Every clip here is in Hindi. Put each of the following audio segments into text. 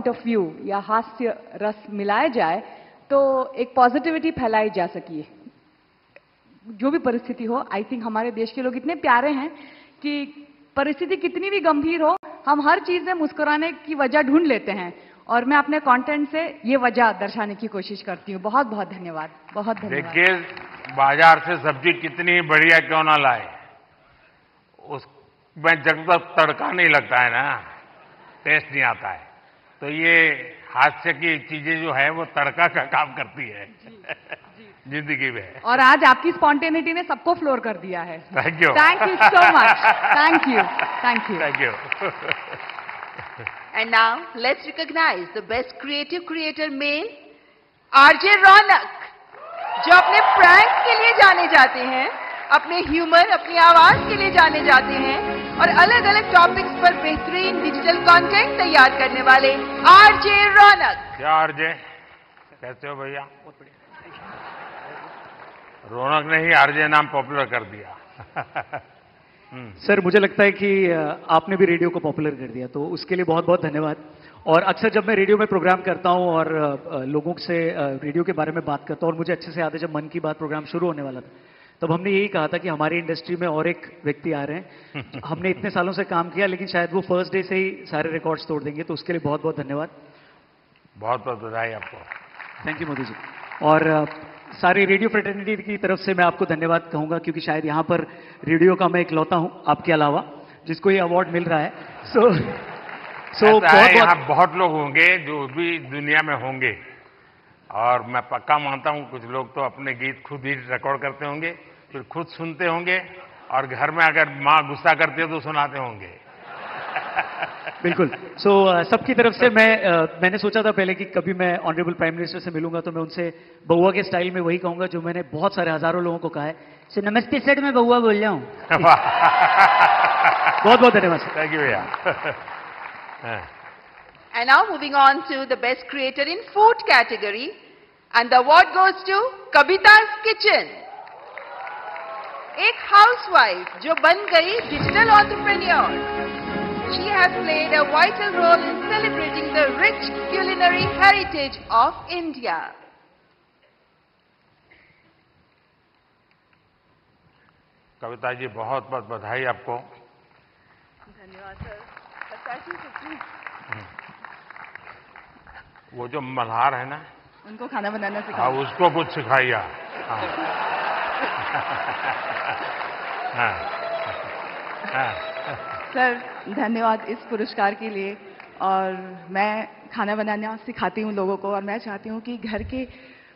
पॉइंट ऑफ व्यू या हास्य रस मिलाया जाए तो एक पॉजिटिविटी फैलाई जा सकी है। जो भी परिस्थिति हो, आई थिंक हमारे देश के लोग इतने प्यारे हैं कि परिस्थिति कितनी भी गंभीर हो, हम हर चीज में मुस्कुराने की वजह ढूंढ लेते हैं और मैं अपने कंटेंट से ये वजह दर्शाने की कोशिश करती हूँ। बहुत बहुत धन्यवाद, बहुत धन्यवाद। देखिए, बाजार से सब्जी कितनी बढ़िया क्यों ना लाए, उसमें जब तक तड़का नहीं लगता है ना, टेस्ट नहीं आता है। तो ये हास्य की चीजें जो है वो तड़का का काम करती है जिंदगी में। और आज आपकी स्पॉन्टेनिटी ने सबको फ्लोर कर दिया है। Thank you, thank you so much, thank you, thank you, thank you. And now let's recognize the best creative creator male, RJ Raunak, जो अपने प्रैंक के लिए जाने जाते हैं, अपने ह्यूमर, अपनी आवाज के लिए जाने जाते हैं और अलग अलग टॉपिक्स पर बेहतरीन डिजिटल कंटेंट तैयार करने वाले आरजे रौनक। क्या आरजे, कैसे हो भैया? रौनक ने ही आरजे नाम पॉपुलर कर दिया। सर, मुझे लगता है कि आपने भी रेडियो को पॉपुलर कर दिया, तो उसके लिए बहुत बहुत धन्यवाद। और अक्सर जब मैं रेडियो में प्रोग्राम करता हूं और लोगों से रेडियो के बारे में बात करता हूं, और मुझे अच्छे से याद है जब मन की बात प्रोग्राम शुरू होने वाला था, तब हमने यही कहा था कि हमारी इंडस्ट्री में और एक व्यक्ति आ रहे हैं। हमने इतने सालों से काम किया, लेकिन शायद वो फर्स्ट डे से ही सारे रिकॉर्ड्स तोड़ देंगे, तो उसके लिए बहुत बहुत धन्यवाद। बहुत बहुत बधाई आपको। Thank you Modi ji. और सारी रेडियो फ्रेटर्निटी की तरफ से मैं आपको धन्यवाद कहूंगा, क्योंकि शायद यहां पर रेडियो का मैं इकलौता हूं आपके अलावा जिसको ये अवार्ड मिल रहा है। बहुत लोग होंगे जो भी दुनिया में होंगे, और मैं पक्का मानता हूं कुछ लोग तो अपने गीत खुद ही रिकॉर्ड करते होंगे, फिर खुद सुनते होंगे, और घर में अगर माँ गुस्सा करती है तो सुनाते होंगे। बिल्कुल। सबकी तरफ से मैंने सोचा था पहले कि कभी मैं ऑनरेबल प्राइम मिनिस्टर से मिलूंगा तो मैं उनसे बउआ के स्टाइल में वही कहूंगा जो मैंने बहुत सारे हजारों लोगों को कहा है, सो नमस्ते सर, मैं बउआ बोल रहा हूं। बहुत बहुत धन्यवाद। थैंक यू भैया। And now moving on to the best creator in food category, and the award goes to Kavita's Kitchen. एक हाउसवाइफ जो बन गई digital entrepreneur. She has played a vital role in celebrating the rich culinary heritage of India. Kavita ji, बहुत बहुत बधाई आपको। धन्यवाद सर। वो जो मल्हार है ना, उनको खाना बनाना सिखाओ। हाँ, उसको कुछ सिखाइए। सर, धन्यवाद इस पुरस्कार के लिए। और मैं खाना बनाना सिखाती हूँ लोगों को, और मैं चाहती हूँ कि घर के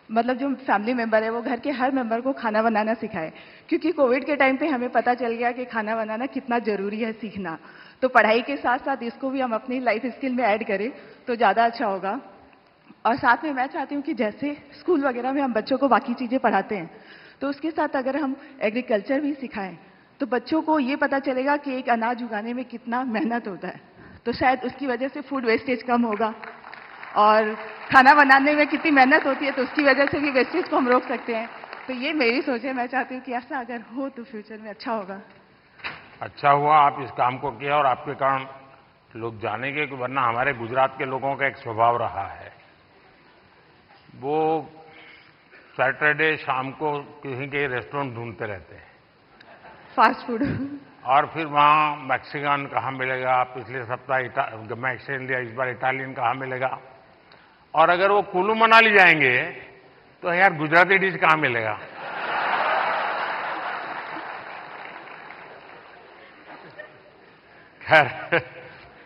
मतलब जो फैमिली मेंबर है वो घर के हर मेंबर को खाना बनाना सिखाए, क्योंकि कोविड के टाइम पे हमें पता चल गया कि खाना बनाना कितना जरूरी है सीखना। तो पढ़ाई के साथ साथ इसको भी हम अपनी लाइफ स्किल में ऐड करें तो ज़्यादा अच्छा होगा। और साथ में मैं चाहती हूँ कि जैसे स्कूल वगैरह में हम बच्चों को बाकी चीज़ें पढ़ाते हैं, तो उसके साथ अगर हम एग्रीकल्चर भी सिखाएं तो बच्चों को ये पता चलेगा कि एक अनाज उगाने में कितना मेहनत होता है। तो शायद उसकी वजह से फूड वेस्टेज कम होगा, और खाना बनाने में कितनी मेहनत होती है तो उसकी वजह से भी वेस्टेज को हम रोक सकते हैं। तो ये मेरी सोच है, मैं चाहती हूँ कि ऐसा अगर हो तो फ्यूचर में अच्छा होगा। अच्छा हुआ आप इस काम को किया, और आपके कारण लोग जानेंगे, कि वरना हमारे गुजरात के लोगों का एक स्वभाव रहा है, वो सैटरडे शाम को कहीं के रेस्टोरेंट ढूंढते रहते हैं, फास्ट फूड। और फिर वहाँ मैक्सिकन कहाँ मिलेगा, पिछले सप्ताह मैक्सिकन लिया, इस बार इटालियन कहाँ मिलेगा। और अगर वो कुल्लू मनाली जाएंगे तो यार गुजराती डिश कहाँ मिलेगा। खैर,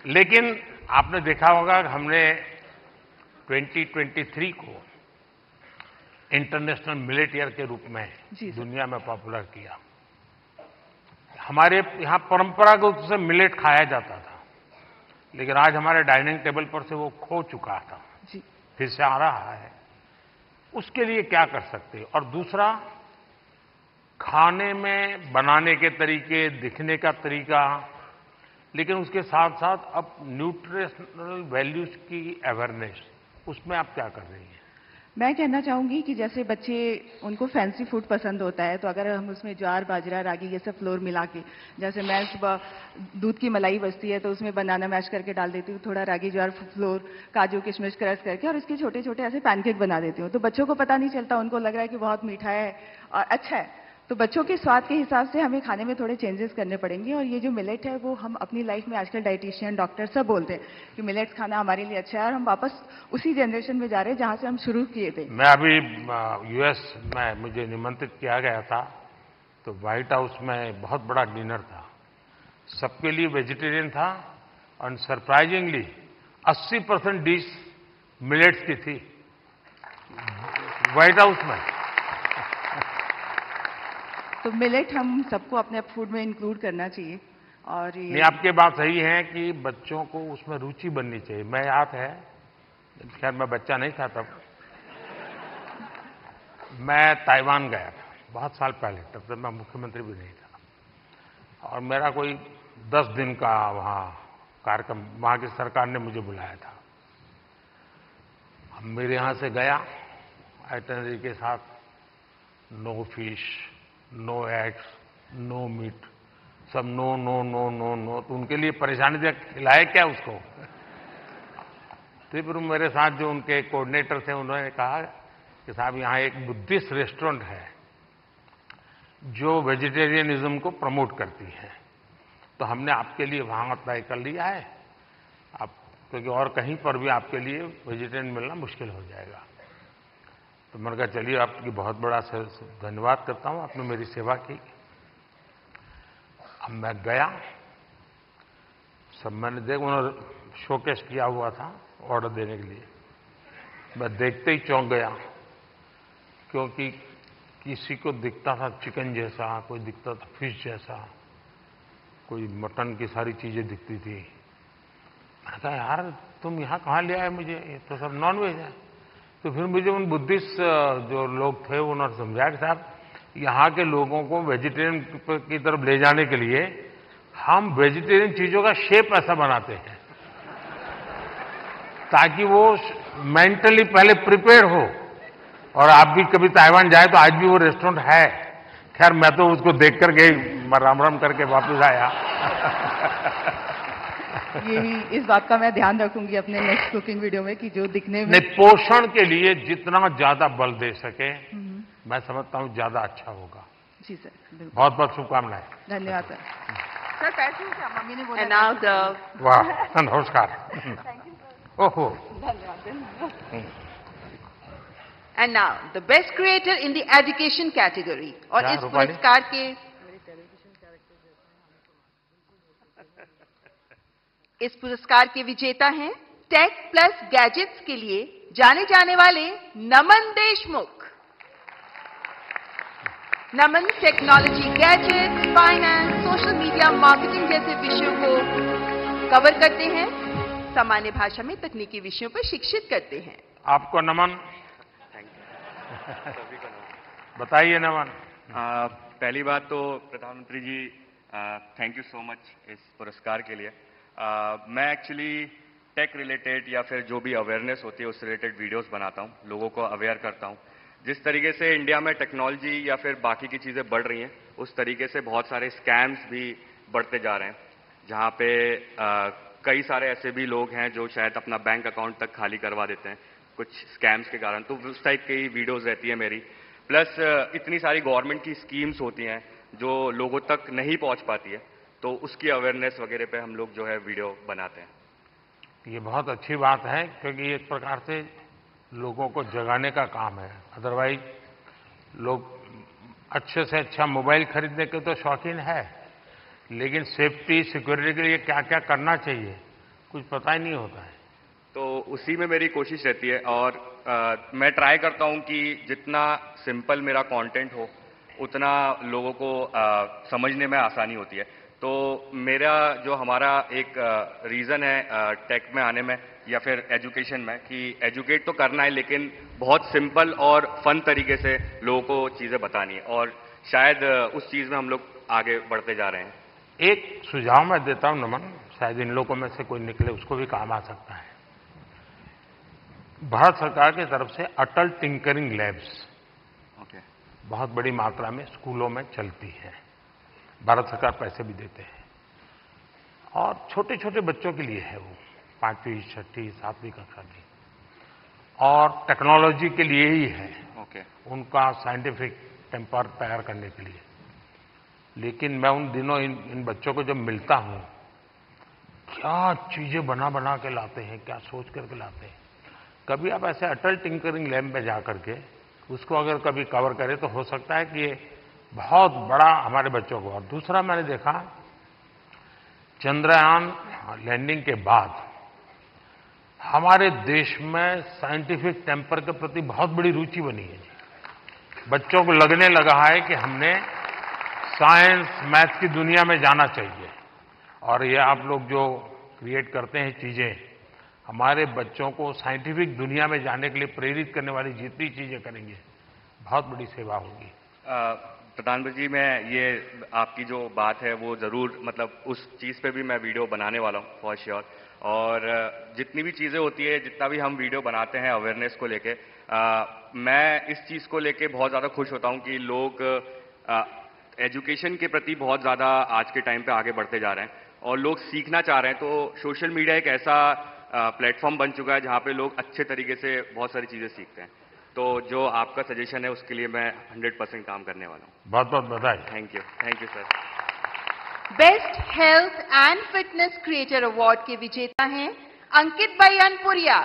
लेकिन आपने देखा होगा कि हमने 2023 को इंटरनेशनल मिलेट ईयर के रूप में दुनिया में पॉपुलर किया। हमारे यहाँ परंपरागत रूप से मिलेट खाया जाता था, लेकिन आज हमारे डाइनिंग टेबल पर से वो खो चुका था, फिर से आ रहा है। उसके लिए क्या कर सकते हैं? और दूसरा, खाने में बनाने के तरीके, दिखने का तरीका, लेकिन उसके साथ साथ अब न्यूट्रिशनल वैल्यूज की अवेयरनेस, उसमें आप क्या कर रही हैं? मैं कहना चाहूँगी कि जैसे बच्चे उनको फैंसी फूड पसंद होता है, तो अगर हम उसमें ज्वार, बाजरा, रागी ये सब फ्लोर मिला के, जैसे मैं सुबह दूध की मलाई बचती है तो उसमें बनाना मैश करके डाल देती हूँ, थोड़ा रागी ज्वार फ्लोर, काजू किशमिश क्रश करके, और इसके छोटे छोटे ऐसे पैनकेक बना देती हूँ। तो बच्चों को पता नहीं चलता, उनको लग रहा है कि बहुत मीठा है और अच्छा है। तो बच्चों के स्वाद के हिसाब से हमें खाने में थोड़े चेंजेस करने पड़ेंगे। और ये जो मिलेट है वो हम अपनी लाइफ में आजकल डाइटिशियन, डॉक्टर सब बोलते हैं कि मिलेट्स खाना हमारे लिए अच्छा है, और हम वापस उसी जनरेशन में जा रहे हैं जहां से हम शुरू किए थे। मैं अभी यूएस में मुझे निमंत्रित किया गया था, तो व्हाइट हाउस में बहुत बड़ा डिनर था, सबके लिए वेजिटेरियन था, और सरप्राइजिंगली 80% डिश मिलेट्स की थी व्हाइट हाउस में। तो मिलेट हम सबको अपने फूड में इंक्लूड करना चाहिए। और नहीं, आपकी बात सही है कि बच्चों को उसमें रुचि बननी चाहिए। मैं याद है, खैर मैं बच्चा नहीं था तब, मैं ताइवान गया था बहुत साल पहले, तब तक मैं मुख्यमंत्री भी नहीं था, और मेरा कोई 10 दिन का वहाँ कार्यक्रम, वहाँ की सरकार ने मुझे बुलाया था। अब मेरे यहाँ से गया आइटनरी के साथ, no fish, no eggs, no meat, सब no no no no no. तो उनके लिए परेशानी थी, खिलाए क्या उसको। तो फिर मेरे साथ जो उनके कोऑर्डिनेटर थे, उन्होंने कहा कि साहब यहाँ एक बुद्धिस्ट रेस्टोरेंट है जो वेजिटेरियनिज्म को प्रमोट करती है, तो हमने आपके लिए वहां तय कर लिया है, आप, क्योंकि और कहीं पर भी आपके लिए वेजिटेरियन मिलना मुश्किल हो जाएगा। तो मैंने कहा चलिए, आपकी बहुत बड़ा धन्यवाद करता हूं, आपने मेरी सेवा की। अब मैं गया, सब मैंने देखा, उन्होंने शोकेस किया हुआ था ऑर्डर देने के लिए। मैं देखते ही चौंक गया, क्योंकि किसी को दिखता था चिकन जैसा, कोई दिखता था फिश जैसा, कोई मटन की सारी चीजें दिखती थी। मैंने कहा यार तुम यहाँ कहाँ ले आए मुझे, ये तो सब नॉनवेज है। तो फिर मुझे उन बुद्धिस्ट जो लोग थे उन्होंने समझाया कि साहब यहाँ के लोगों को वेजिटेरियन की तरफ ले जाने के लिए हम वेजिटेरियन चीजों का शेप ऐसा बनाते हैं ताकि वो मेंटली पहले प्रिपेयर हो। और आप भी कभी ताइवान जाए तो आज भी वो रेस्टोरेंट है। खैर मैं तो उसको देख कर गई, राम राम करके वापस आया। ये भी, इस बात का मैं ध्यान रखूंगी अपने नेक्स्ट कुकिंग वीडियो में कि जो दिखने में, नहीं, पोषण के लिए जितना ज्यादा बल दे सके मैं समझता हूं ज्यादा अच्छा होगा। जी सर, बहुत बहुत शुभकामनाएं। धन्यवाद सर। सर पैसे क्या मम्मी ने बोला? And now the वाह, नमस्कार। ओहो, धन्यवाद। And now the best creator in the education category, और क्या, इस रूपाली? पुरस्कार के विजेता हैं टेक प्लस गैजेट्स के लिए जाने जाने वाले Naman Deshmukh. Naman technology, gadgets, finance, social media, marketing जैसे विषयों को कवर करते हैं, सामान्य भाषा में तकनीकी विषयों पर शिक्षित करते हैं। आपको नमन। बताइए नमन। पहली बात तो प्रधानमंत्री जी थैंक यू सो मच इस पुरस्कार के लिए। मैं एक्चुअली टेक रिलेटेड या फिर जो भी अवेयरनेस होती है उस रिलेटेड वीडियोस बनाता हूं, लोगों को अवेयर करता हूं। जिस तरीके से इंडिया में टेक्नोलॉजी या फिर बाकी की चीज़ें बढ़ रही हैं, उस तरीके से बहुत सारे स्कैम्स भी बढ़ते जा रहे हैं, जहां पे कई सारे ऐसे भी लोग हैं जो शायद अपना बैंक अकाउंट तक खाली करवा देते हैं कुछ स्कैम्स के कारण। तो उस टाइप की वीडियोस रहती है मेरी। प्लस इतनी सारी गवर्नमेंट की स्कीम्स होती हैं जो लोगों तक नहीं पहुंच पाती है, तो उसकी अवेयरनेस वगैरह पे हम लोग जो है वीडियो बनाते हैं। ये बहुत अच्छी बात है, क्योंकि एक प्रकार से लोगों को जगाने का काम है। अदरवाइज लोग अच्छे से अच्छा मोबाइल खरीदने के तो शौकीन है, लेकिन सेफ्टी सिक्योरिटी के लिए क्या क्या करना चाहिए कुछ पता ही नहीं होता है। तो उसी में मेरी कोशिश रहती है, और मैं ट्राई करता हूं कि जितना सिंपल मेरा कंटेंट हो उतना लोगों को समझने में आसानी होती है। तो मेरा जो हमारा एक रीज़न है टेक में आने में या फिर एजुकेशन में, कि एजुकेट तो करना है लेकिन बहुत सिंपल और फन तरीके से लोगों को चीज़ें बतानी है, और शायद उस चीज़ में हम लोग आगे बढ़ते जा रहे हैं। एक सुझाव मैं देता हूं नमन, शायद इन लोगों में से कोई निकले उसको भी काम आ सकता है। भारत सरकार की तरफ से अटल टिंकरिंग लैब्स ओके। बहुत बड़ी मात्रा में स्कूलों में चलती है। भारत सरकार पैसे भी देते हैं और छोटे छोटे बच्चों के लिए है वो, 5वीं, 6ठी, 7वीं कक्षा की, और टेक्नोलॉजी के लिए ही है। ओके। उनका साइंटिफिक टेम्पर तैयार करने के लिए। लेकिन मैं उन दिनों इन बच्चों को जब मिलता हूं, क्या चीजें बना बना के लाते हैं, क्या सोच करके लाते हैं। कभी आप ऐसे अटल टिंकरिंग लैब में जाकर के उसको अगर कभी कवर करें तो हो सकता है कि ये बहुत बड़ा हमारे बच्चों को। और दूसरा मैंने देखा, चंद्रयान लैंडिंग के बाद हमारे देश में साइंटिफिक टेम्पर के प्रति बहुत बड़ी रुचि बनी है। बच्चों को लगने लगा है कि हमने साइंस मैथ की दुनिया में जाना चाहिए। और ये आप लोग जो क्रिएट करते हैं चीजें, हमारे बच्चों को साइंटिफिक दुनिया में जाने के लिए प्रेरित करने वाली जितनी चीजें करेंगे, बहुत बड़ी सेवा होगी। प्रधानमंत्री जी, मैं ये आपकी जो बात है वो जरूर, मतलब उस चीज पे भी मैं वीडियो बनाने वाला हूँ फॉर श्योर। और जितनी भी चीजें होती है, जितना भी हम वीडियो बनाते हैं अवेयरनेस को लेके, मैं इस चीज को लेके बहुत ज्यादा खुश होता हूँ कि लोग एजुकेशन के प्रति बहुत ज्यादा आज के टाइम पे आगे बढ़ते जा रहे हैं और लोग सीखना चाह रहे हैं। तो सोशल मीडिया एक ऐसा प्लेटफॉर्म बन चुका है जहां पे लोग अच्छे तरीके से बहुत सारी चीजें सीखते हैं। तो जो आपका सजेशन है उसके लिए मैं 100% काम करने वाला हूं। बहुत बहुत बधाई। Thank you sir. Best health and fitness creator award के विजेता हैं अंकित भाई अनपुरिया,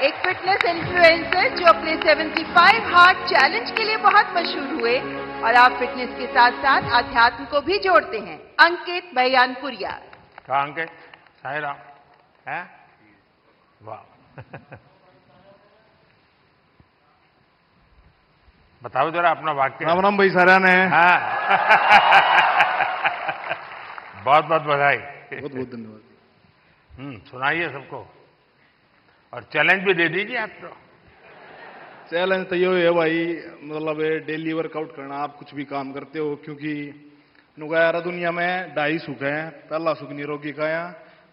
एक फिटनेस इन्फ्लुएंसर जो अपने 75 हार्ट चैलेंज के लिए बहुत मशहूर हुए और आप फिटनेस के साथ साथ अध्यात्म को भी जोड़ते हैं। अंकित भाई अनपुरिया। कहा अंकित? साई राम है? वाह। बताओ जरा अपना वाक्य। राम राम भाई सारा ने। हाँ। बहुत बहुत बधाई। बहुत बहुत धन्यवाद। सुनाइए सबको और चैलेंज भी दे दीजिए आप। तो चैलेंज तो ये है भाई, मतलब डेली वर्कआउट करना। आप कुछ भी काम करते हो, क्योंकि नुगारा दुनिया में 2 सुख है। पहला सुख निरोगी काया,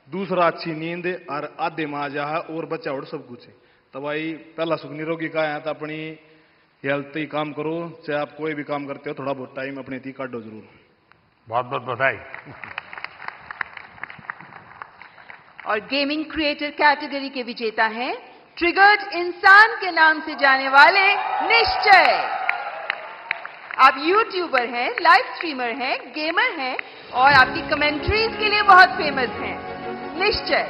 दूसरा अच्छी नींद और आधे माजा है और बच्चा और सब कुछ है। तो भाई पहला सुख निरोगी काया है, तो अपनी हेल्थ ही काम करो। चाहे आप कोई भी काम करते हो, थोड़ा बहुत टाइम अपने थी काटो जरूर। बहुत बहुत बधाई। और गेमिंग क्रिएटर कैटेगरी के विजेता हैं ट्रिगर्ड इंसान के नाम से जाने वाले निश्चय। आप यूट्यूबर हैं, लाइव स्ट्रीमर हैं, गेमर हैं और आपकी कमेंट्रीज के लिए बहुत फेमस हैं। निश्चय,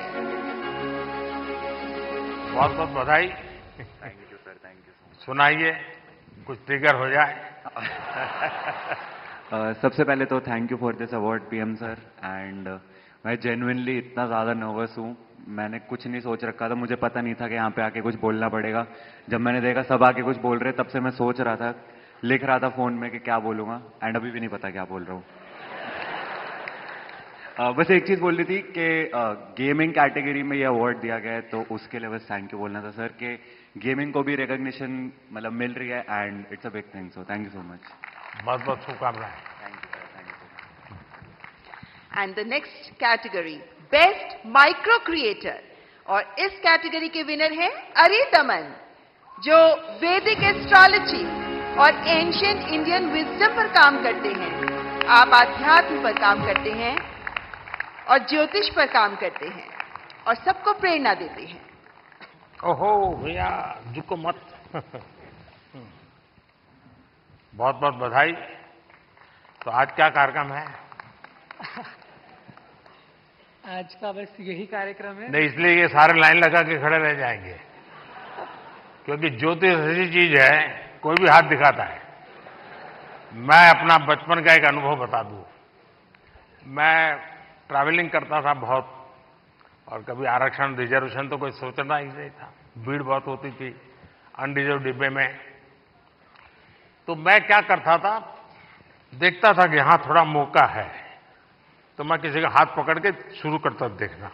बहुत बहुत बधाई। Thank you sir, thank you. सुनाइए, कुछ ट्रिगर हो जाए। सबसे पहले तो thank you for this award PM sir. And मैं जेन्युइनली इतना ज़्यादा नर्वस हूँ। मैंने कुछ नहीं सोच रखा था, मुझे पता नहीं था कि यहाँ पे आके कुछ बोलना पड़ेगा। जब मैंने देखा सब आके कुछ बोल रहे, तब से मैं सोच रहा था, लिख रहा था फ़ोन में कि क्या बोलूँगा। एंड अभी भी नहीं पता क्या बोल रहा हूँ। बस एक चीज़ बोल रही थी कि गेमिंग कैटेगरी में ये अवार्ड दिया गया है, तो उसके लिए बस थैंक यू बोलना था सर कि गेमिंग को भी रिकॉग्निशन मतलब मिल रही है and it's a big thing. So thank you so much. बहुत बहुत शुभकामनाएं। Thank you sir, thank you. And the next category best micro creator, और इस कैटेगरी के विनर हैं अरिदमन, जो वैदिक एस्ट्रोलॉजी और एंशिएंट इंडियन विजडम पर काम करते हैं। आप आध्यात्म पर काम करते हैं और ज्योतिष पर काम करते हैं और सबको प्रेरणा देते हैं। ओहो भैया, झुको मत। बहुत बहुत बधाई। तो आज क्या कार्यक्रम है? आज का बस यही कार्यक्रम है। नहीं, इसलिए ये सारे लाइन लगा के खड़े रह जाएंगे, क्योंकि ज्योतिष ऐसी चीज है, कोई भी हाथ दिखाता है। मैं अपना बचपन का एक अनुभव बता दूं। मैं ट्रैवलिंग करता था बहुत, और कभी आरक्षण रिजर्वेशन तो कोई सोचना ही नहीं था। भीड़ बहुत होती थी अनरिजर्व डिब्बे में। तो मैं क्या करता था, देखता था कि हाँ थोड़ा मौका है, तो मैं किसी का हाथ पकड़ के शुरू करता देखना।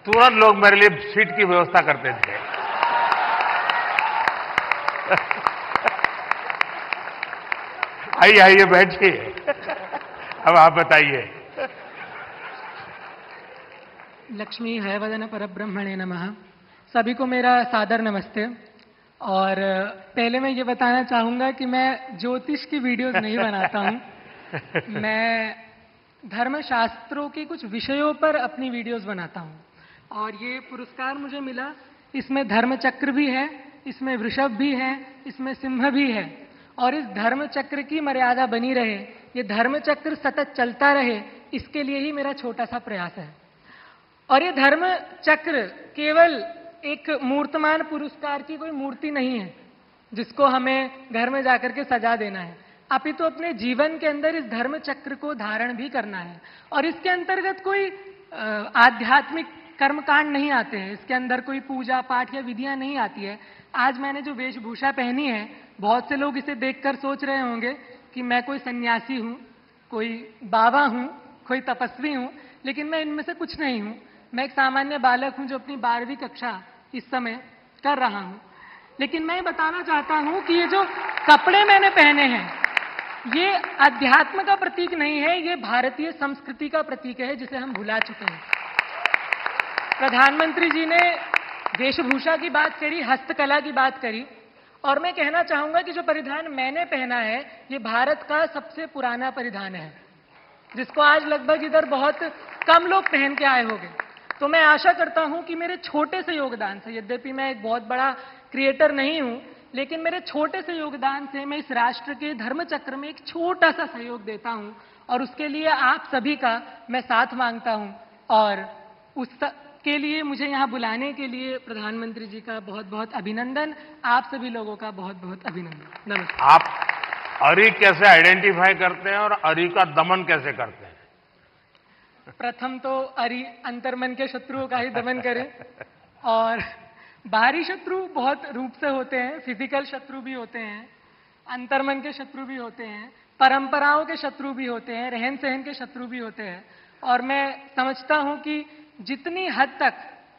तुरंत लोग मेरे लिए सीट की व्यवस्था करते थे। आइए आइए बैठिए। अब आप बताइए। लक्ष्मी हयवदन परब्रह्मणे नमः। सभी को मेरा सादर नमस्ते। और पहले मैं ये बताना चाहूंगा कि मैं ज्योतिष की वीडियोस नहीं बनाता हूं। मैं धर्मशास्त्रों के कुछ विषयों पर अपनी वीडियोस बनाता हूं। और ये पुरस्कार मुझे मिला, इसमें धर्म चक्र भी है, इसमें वृषभ भी है, इसमें सिंह भी है। और इस धर्म चक्र की मर्यादा बनी रहे, ये धर्म चक्र सतत चलता रहे, इसके लिए ही मेरा छोटा सा प्रयास है। और ये धर्म चक्र केवल एक मूर्तमान पुरस्कार की कोई मूर्ति नहीं है जिसको हमें घर में जाकर के सजा देना है, अपितु अपने जीवन के अंदर इस धर्म चक्र को धारण भी करना है। और इसके अंतर्गत कोई आध्यात्मिक कर्मकांड नहीं आते हैं, इसके अंदर कोई पूजा पाठ या विधियां नहीं आती है। आज मैंने जो वेशभूषा पहनी है, बहुत से लोग इसे देखकर सोच रहे होंगे कि मैं कोई सन्यासी हूं, कोई बाबा हूं, कोई तपस्वी हूं, लेकिन मैं इनमें से कुछ नहीं हूं। मैं एक सामान्य बालक हूं जो अपनी 12वीं कक्षा इस समय कर रहा हूं। लेकिन मैं बताना चाहता हूं कि ये जो कपड़े मैंने पहने हैं, ये अध्यात्म का प्रतीक नहीं है, ये भारतीय संस्कृति का प्रतीक है जिसे हम भुला चुके हैं। प्रधानमंत्री जी ने वेशभूषा की बात करी, हस्तकला की बात करी, और मैं कहना चाहूंगा कि जो परिधान मैंने पहना है, ये भारत का सबसे पुराना परिधान है, जिसको आज लगभग इधर बहुत कम लोग पहन के आए होंगे। तो मैं आशा करता हूं कि मेरे छोटे से योगदान से, यद्यपि मैं एक बहुत बड़ा क्रिएटर नहीं हूं, लेकिन मेरे छोटे से योगदान से मैं इस राष्ट्र के धर्म चक्र में एक छोटा सा सहयोग देता हूं। और उसके लिए आप सभी का मैं साथ मांगता हूं। और उसके लिए मुझे यहां बुलाने के लिए प्रधानमंत्री जी का बहुत बहुत अभिनंदन, आप सभी लोगों का बहुत बहुत अभिनंदन। नमस्कार। आप अरी कैसे आइडेंटिफाई करते हैं और अरी का दमन कैसे करते हैं? प्रथम तो अरी अंतर्मन के शत्रुओं का ही दमन करें। और बाहरी शत्रु बहुत रूप से होते हैं, फिजिकल शत्रु भी होते हैं, अंतर्मन के शत्रु भी होते हैं, परंपराओं के शत्रु भी होते हैं, रहन सहन के शत्रु भी होते हैं। और मैं समझता हूं कि जितनी हद तक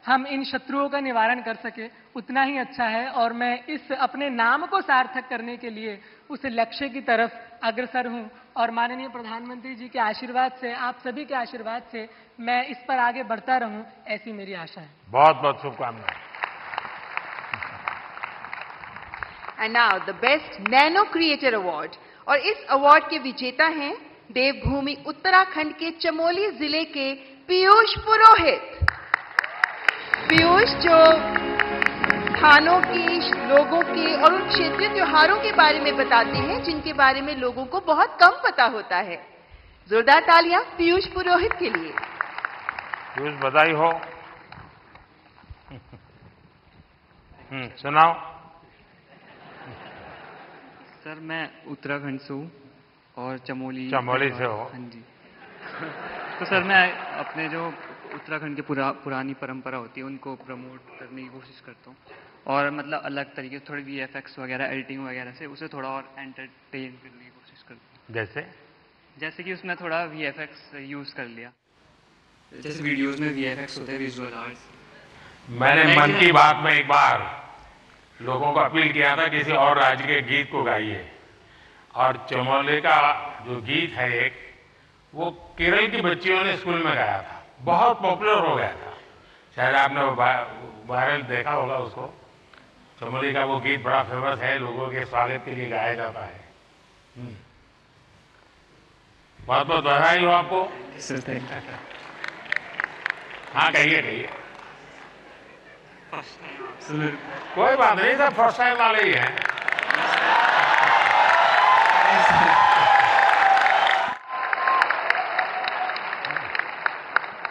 हम इन शत्रुओं का निवारण कर सके उतना ही अच्छा है। और मैं इस अपने नाम को सार्थक करने के लिए उस लक्ष्य की तरफ अग्रसर हूं। और माननीय प्रधानमंत्री जी के आशीर्वाद से, आप सभी के आशीर्वाद से मैं इस पर आगे बढ़ता रहूं, ऐसी मेरी आशा है। बहुत बहुत शुभकामनाएं। And now the best nano creator award. और इस अवार्ड के विजेता हैं देवभूमि उत्तराखंड के चमोली जिले के पीयूष पुरोहित। पीयूष जो स्थानों की, लोगों के और उन क्षेत्रीय त्योहारों के बारे में बताते हैं जिनके बारे में लोगों को बहुत कम पता होता है। जोरदार तालियां पीयूष पुरोहित के लिए। पीयूष, बधाई हो। सुनाओ। सर, मैं उत्तराखंड से हूँ और चमोली से हो? हाँ जी। तो सर, मैं अपने जो उत्तराखंड की पुरानी परंपरा होती है उनको प्रमोट करने की कोशिश करता हूँ। और मतलब अलग तरीके से थोड़ी VFX वगैरह, एडिटिंग वगैरह से उसे थोड़ा और एंटरटेन करने की कोशिश करता हूँ। जैसे कि उसमें थोड़ा VFX यूज कर लिया, जैसे वीडियोस में VFX होते हैं, विजुअल आर्ट्स। मैंने मन की बात में एक बार लोगों को अपील किया था किसी और राज्य के गीत को गाइए, और चमोली का जो गीत है एक, वो केरल की बच्चियों ने स्कूल में गाया था, बहुत पॉपुलर हो गया था। शायद आपने वायरल देखा होगा उसको। चमोली का वो गीत बड़ा फेमस है, लोगों के स्वागत के लिए गाया जाता है। बहुत बहुत बधाई हो आपको। हाँ, कहिए। कोई बात नहीं, सब फर्स्ट टाइम वाले ही हैं।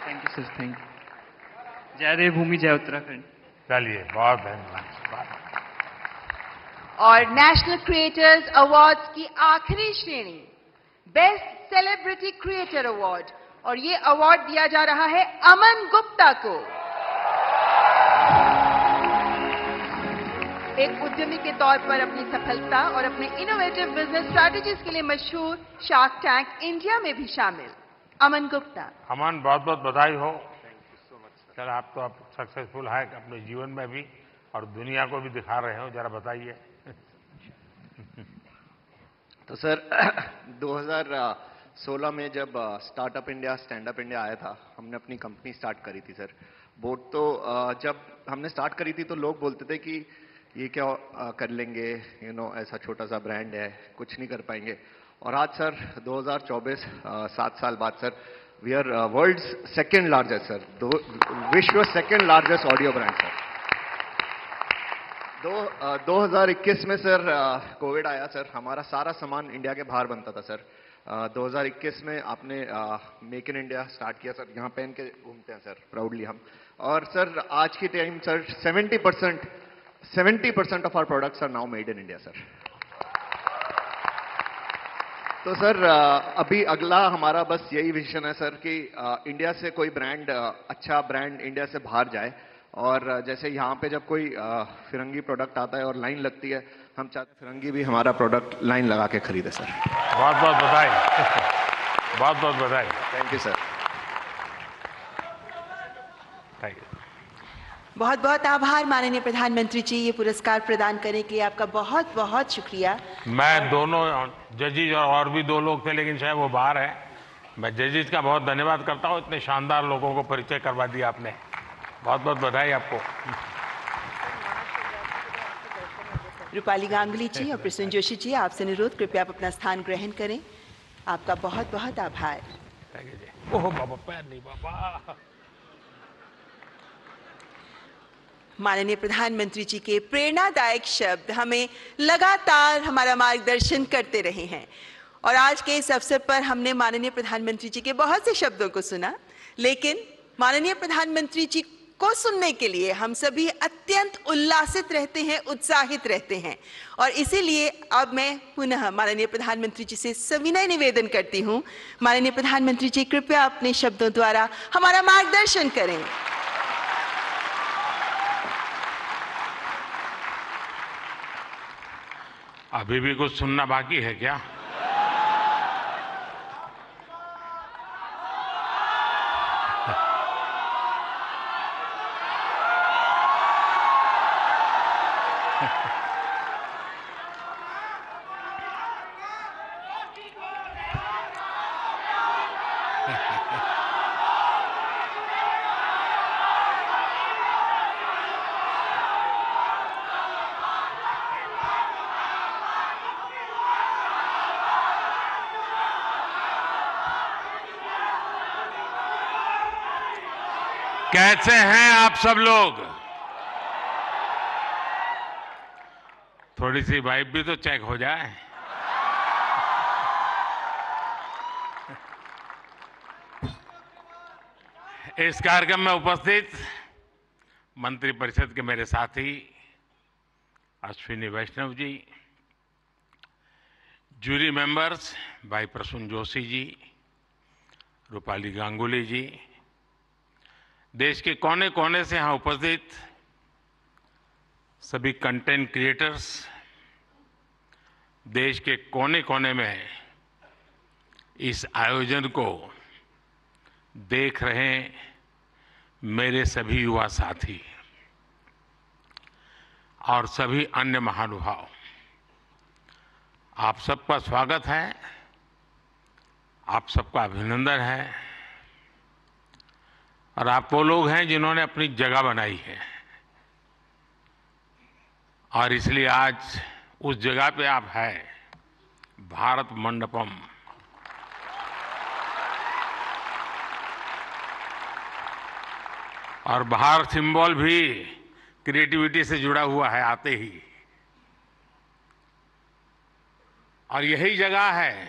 Thank you sir, thank you. जय देवभूमि, जय उत्तराखंड। चलिए, बहुत धन्यवाद। और नेशनल क्रिएटर्स अवार्ड्स की आखिरी श्रेणी, बेस्ट सेलिब्रिटी क्रिएटर अवार्ड, और ये अवार्ड दिया जा रहा है अमन गुप्ता को। एक उद्यमी के तौर पर अपनी सफलता और अपने इनोवेटिव बिजनेस स्ट्रैटेजीज के लिए मशहूर शार्क टैंक इंडिया में भी शामिल अमन गुप्ता। अमन, बहुत बहुत बधाई हो। सर, आप तो अब सक्सेसफुल है अपने जीवन में भी और दुनिया को भी दिखा रहे हो, जरा बताइए। तो सर, 16 में जब startup India stand up India आया था, हमने अपनी कंपनी स्टार्ट करी थी सर। बोट तो जब हमने स्टार्ट करी थी तो लोग बोलते थे कि ये क्या कर लेंगे, ऐसा छोटा सा ब्रांड है, कुछ नहीं कर पाएंगे। और आज सर 2024 7 साल बाद sir we are world's second largest sir, विश्व second largest audio brand sir. 2021 में सर कोविड आया सर, हमारा सारा सामान इंडिया के बाहर बनता था सर। 2021 में आपने मेक इन इंडिया स्टार्ट किया सर, यहाँ पहन के घूमते हैं सर प्राउडली हम। और सर आज की time sir 70% of our products are now made in India sir. तो सर अभी अगला हमारा बस यही विजन है सर कि इंडिया से कोई ब्रांड, अच्छा ब्रांड इंडिया से बाहर जाए। और जैसे यहाँ पे जब कोई फिरंगी प्रोडक्ट आता है और लाइन लगती है, हम चाहते हैं फिरंगी भी हमारा प्रोडक्ट लाइन लगा के खरीदे सर। बहुत बहुत बधाई। बहुत बहुत बधाई। Thank you sir. Thank you. बहुत बहुत आभार माननीय प्रधानमंत्री जी, ये पुरस्कार प्रदान करने के लिए आपका बहुत बहुत शुक्रिया। मैं दोनों जजेज और भी 2 लोग थे, लेकिन शायद वो बाहर है। मैं जजेज का बहुत धन्यवाद करता हूँ, इतने शानदार लोगों को परिचय करवा दिया आपने। बहुत बहुत बधाई आपको। रूपाली गांगुली जी और प्रसून जोशी जी, आपसे अनुरोध कृपया आप अपना स्थान ग्रहण करें। आपका बहुत बहुत आभार। ओह बाबा, पैर नहीं बाबा। माननीय प्रधानमंत्री जी के प्रेरणादायक शब्द हमें लगातार हमारा मार्गदर्शन करते रहे हैं। और आज के इस अवसर पर हमने माननीय प्रधानमंत्री जी के बहुत से शब्दों को सुना, लेकिन माननीय प्रधानमंत्री जी को सुनने के लिए हम सभी अत्यंत उल्लासित रहते हैं, उत्साहित रहते हैं। और इसीलिए अब मैं पुनः माननीय प्रधानमंत्री जी से सविनय निवेदन करती हूं, माननीय प्रधानमंत्री जी कृपया अपने शब्दों द्वारा हमारा मार्गदर्शन करें। अभी भी कुछ सुनना बाकी है क्या? कैसे हैं आप सब लोग? थोड़ी सी वाइब भी तो चेक हो जाए। इस कार्यक्रम में उपस्थित मंत्रिपरिषद के मेरे साथी अश्विनी वैष्णव जी, जूरी मेंबर्स भाई प्रसून जोशी जी, रूपाली गांगुली जी, देश के कोने कोने से यहां उपस्थित सभी कंटेंट क्रिएटर्स, देश के कोने कोने में इस आयोजन को देख रहे मेरे सभी युवा साथी और सभी अन्य महानुभाव, आप सबका स्वागत है, आप सबका अभिनंदन है। और आप वो लोग हैं जिन्होंने अपनी जगह बनाई है और इसलिए आज उस जगह पे आप हैं, भारत मंडपम। और बाहर सिंबल भी क्रिएटिविटी से जुड़ा हुआ है आते ही। और यही जगह है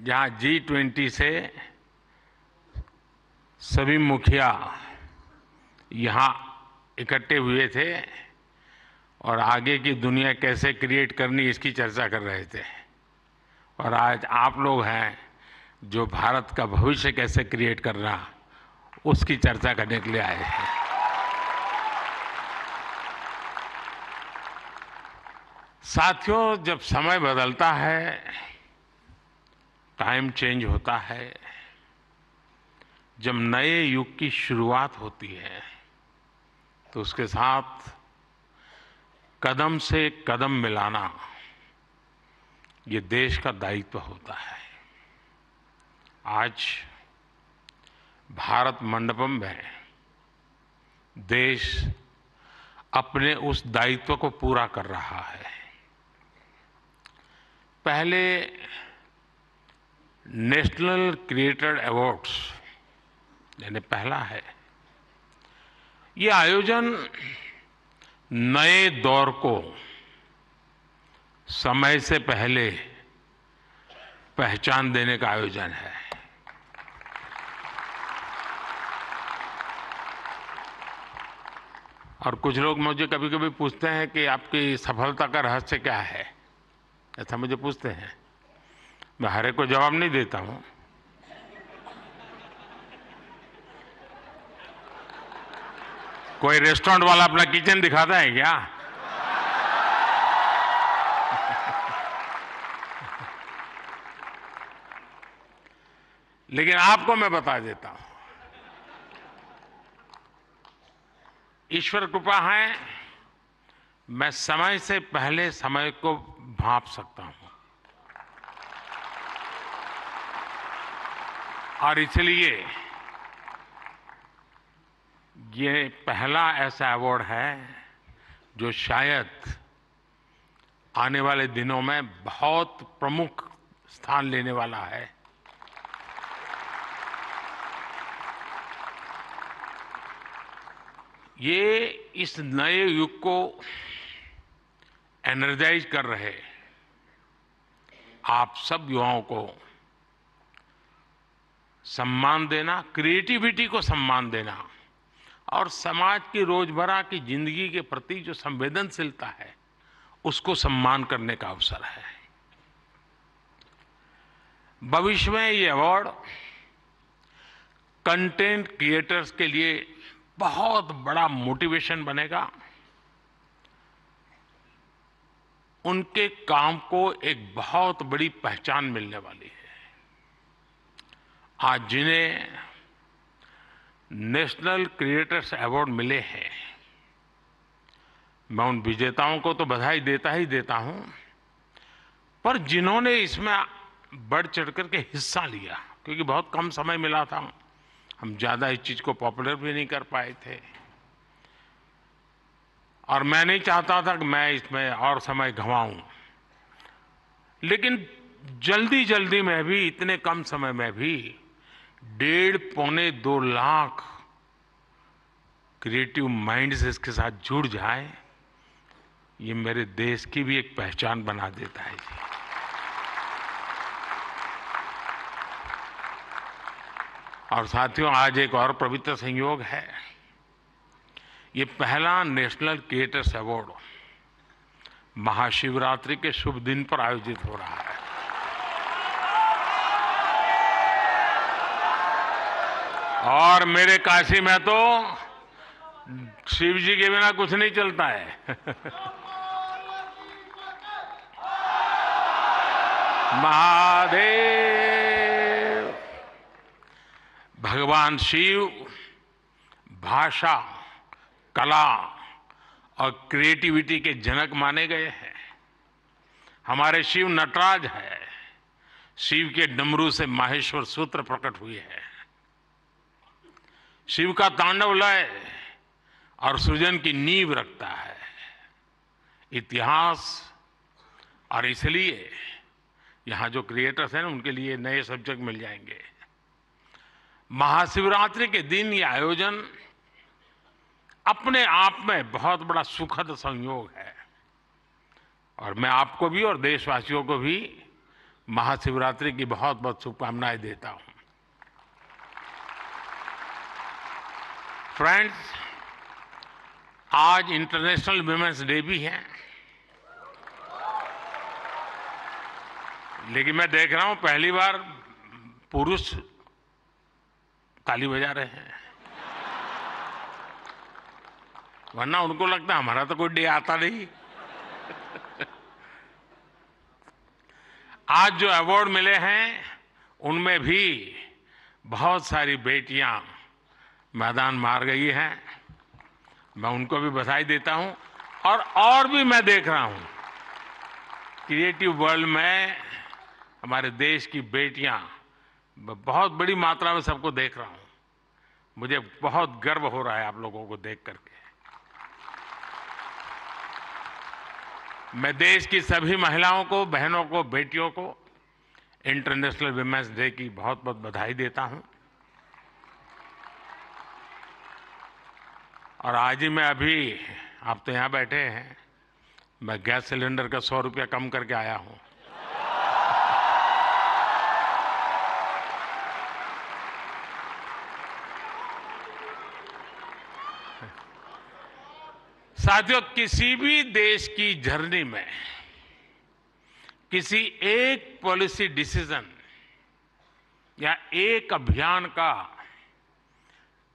जहां G20 से सभी मुखिया यहां इकट्ठे हुए थे और आगे की दुनिया कैसे क्रिएट करनी इसकी चर्चा कर रहे थे। और आज आप लोग हैं जो भारत का भविष्य कैसे क्रिएट करना उसकी चर्चा करने के लिए आए हैं। साथियों, जब समय बदलता है, टाइम चेंज होता है, जब नए युग की शुरुआत होती है तो उसके साथ कदम से कदम मिलाना ये देश का दायित्व होता है। आज भारत मंडपम में देश अपने उस दायित्व को पूरा कर रहा है। पहले नेशनल क्रिएटर अवार्ड्स यानी पहला है, ये आयोजन नए दौर को समय से पहले पहचान देने का आयोजन है। और कुछ लोग मुझे कभी-कभी पूछते हैं कि आपकी सफलता का रहस्य क्या है, ऐसा मुझे पूछते हैं। मैं हर एक को जवाब नहीं देता हूं। कोई रेस्टोरेंट वाला अपना किचन दिखाता है क्या? लेकिन आपको मैं बता देता हूं, ईश्वर कृपा है, मैं समय से पहले समय को भांप सकता हूं। और इसलिए ये पहला ऐसा अवार्ड है जो शायद आने वाले दिनों में बहुत प्रमुख स्थान लेने वाला है। ये इस नए युग को एनर्जाइज कर रहे आप सब युवाओं को सम्मान देना, क्रिएटिविटी को सम्मान देना और समाज की रोजमर्रा की जिंदगी के प्रति जो संवेदनशीलता है उसको सम्मान करने का अवसर है। भविष्य में ये अवार्ड कंटेंट क्रिएटर्स के लिए बहुत बड़ा मोटिवेशन बनेगा। उनके काम को एक बहुत बड़ी पहचान मिलने वाली है। आज जिन्हें नेशनल क्रिएटर्स अवार्ड मिले हैं, मैं उन विजेताओं को तो बधाई देता ही देता हूं, पर जिन्होंने इसमें बढ़ चढ़ करके हिस्सा लिया, क्योंकि बहुत कम समय मिला था, हम ज्यादा इस चीज को पॉपुलर भी नहीं कर पाए थे और मैं नहीं चाहता था कि मैं इसमें और समय गंवाऊं, लेकिन जल्दी जल्दी में भी, इतने कम समय में भी 1.5-2 लाख क्रिएटिव माइंड्स इसके साथ जुड़ जाए, ये मेरे देश की भी एक पहचान बना देता है जी। और साथियों, आज एक और पवित्र संयोग है। ये पहला नेशनल क्रिएटर्स अवार्ड महाशिवरात्रि के शुभ दिन पर आयोजित हो रहा है। और मेरे काशी में तो शिव जी के बिना कुछ नहीं चलता है। महादेव, भगवान शिव भाषा, कला और क्रिएटिविटी के जनक माने गए हैं। हमारे शिव नटराज है। शिव के डमरू से माहेश्वर सूत्र प्रकट हुए हैं। शिव का तांडव लय और सृजन की नींव रखता है इतिहास। और इसलिए यहां जो क्रिएटर्स हैं उनके लिए नए सब्जेक्ट मिल जाएंगे। महाशिवरात्रि के दिन ये आयोजन अपने आप में बहुत बड़ा सुखद संयोग है और मैं आपको भी और देशवासियों को भी महाशिवरात्रि की बहुत बहुत शुभकामनाएं देता हूं। फ्रेंड्स, आज इंटरनेशनल वुमेन्स डे भी है, लेकिन मैं देख रहा हूं पहली बार पुरुष ताली बजा रहे हैं, वरना उनको लगता है हमारा तो कोई डे आता नहीं। आज जो अवार्ड मिले हैं उनमें भी बहुत सारी बेटियां मैदान मार गई हैं। मैं उनको भी बधाई देता हूं। और भी मैं देख रहा हूं क्रिएटिव वर्ल्ड में हमारे देश की बेटियां बहुत बड़ी मात्रा में सबको देख रहा हूं। मुझे बहुत गर्व हो रहा है आप लोगों को देख करके। मैं देश की सभी महिलाओं को, बहनों को, बेटियों को इंटरनेशनल विमेंस डे की बहुत बहुत बधाई देता हूं। और आज ही मैं अभी, आप तो यहां बैठे हैं, मैं गैस सिलेंडर का 100 रुपया कम करके आया हूं। साथियों, किसी भी देश की जर्नी में किसी एक पॉलिसी डिसीजन या एक अभियान का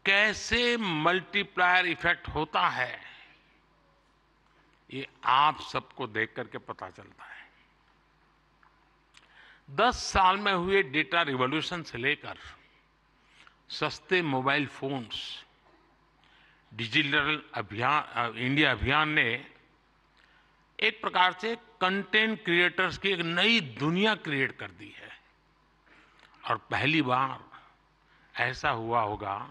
कैसे मल्टीप्लायर इफेक्ट होता है, ये आप सबको देख करके पता चलता है। 10 साल में हुए डेटा रिवॉल्यूशन से लेकर सस्ते मोबाइल फोन्स, डिजिटल अभियान, इंडिया अभियान ने एक प्रकार से कंटेंट क्रिएटर्स की एक नई दुनिया क्रिएट कर दी है। और पहली बार ऐसा हुआ होगा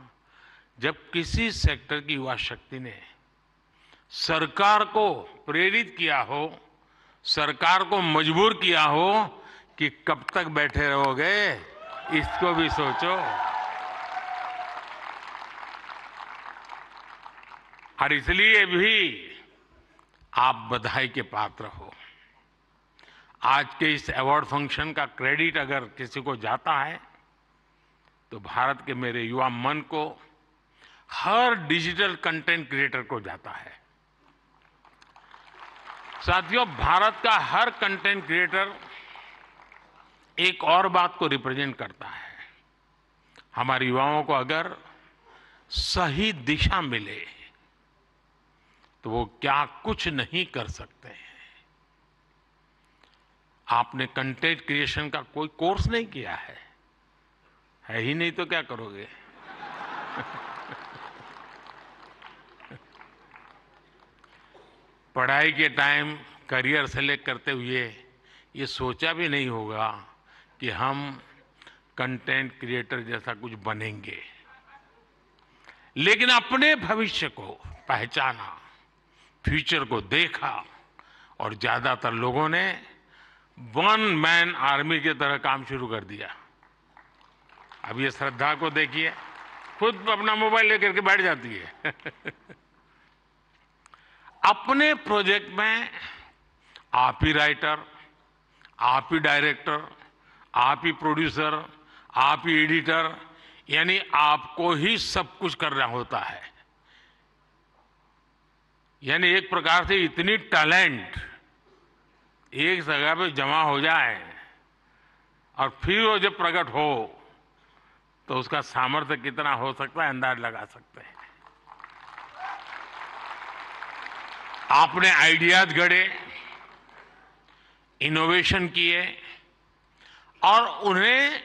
जब किसी सेक्टर की युवा शक्ति ने सरकार को प्रेरित किया हो, सरकार को मजबूर किया हो कि कब तक बैठे रहोगे, इसको भी सोचो। और इसलिए भी आप बधाई के पात्र हो। आज के इस अवार्ड फंक्शन का क्रेडिट अगर किसी को जाता है तो भारत के मेरे युवा मन को, हर डिजिटल कंटेंट क्रिएटर को जाता है। साथियों, भारत का हर कंटेंट क्रिएटर एक और बात को रिप्रेजेंट करता है। हमारे युवाओं को अगर सही दिशा मिले तो वो क्या कुछ नहीं कर सकते हैं। आपने कंटेंट क्रिएशन का कोई कोर्स नहीं किया है ही नहीं तो क्या करोगे। पढ़ाई के टाइम करियर सेलेक्ट करते हुए ये सोचा भी नहीं होगा कि हम कंटेंट क्रिएटर जैसा कुछ बनेंगे, लेकिन अपने भविष्य को पहचाना, फ्यूचर को देखा और ज्यादातर लोगों ने वन मैन आर्मी की तरह काम शुरू कर दिया। अब ये श्रद्धा को देखिए, खुद अपना मोबाइल लेकर के बैठ जाती है। अपने प्रोजेक्ट में आप ही राइटर, आप ही डायरेक्टर, आप ही प्रोड्यूसर, आप ही एडिटर, यानी आपको ही सब कुछ करना होता है। यानी एक प्रकार से इतनी टैलेंट एक जगह पे जमा हो जाए और फिर वो जब प्रकट हो तो उसका सामर्थ्य कितना हो सकता है, अंदाज लगा सकते हैं। आपने आइडियाज गढ़े, इनोवेशन किए और उन्हें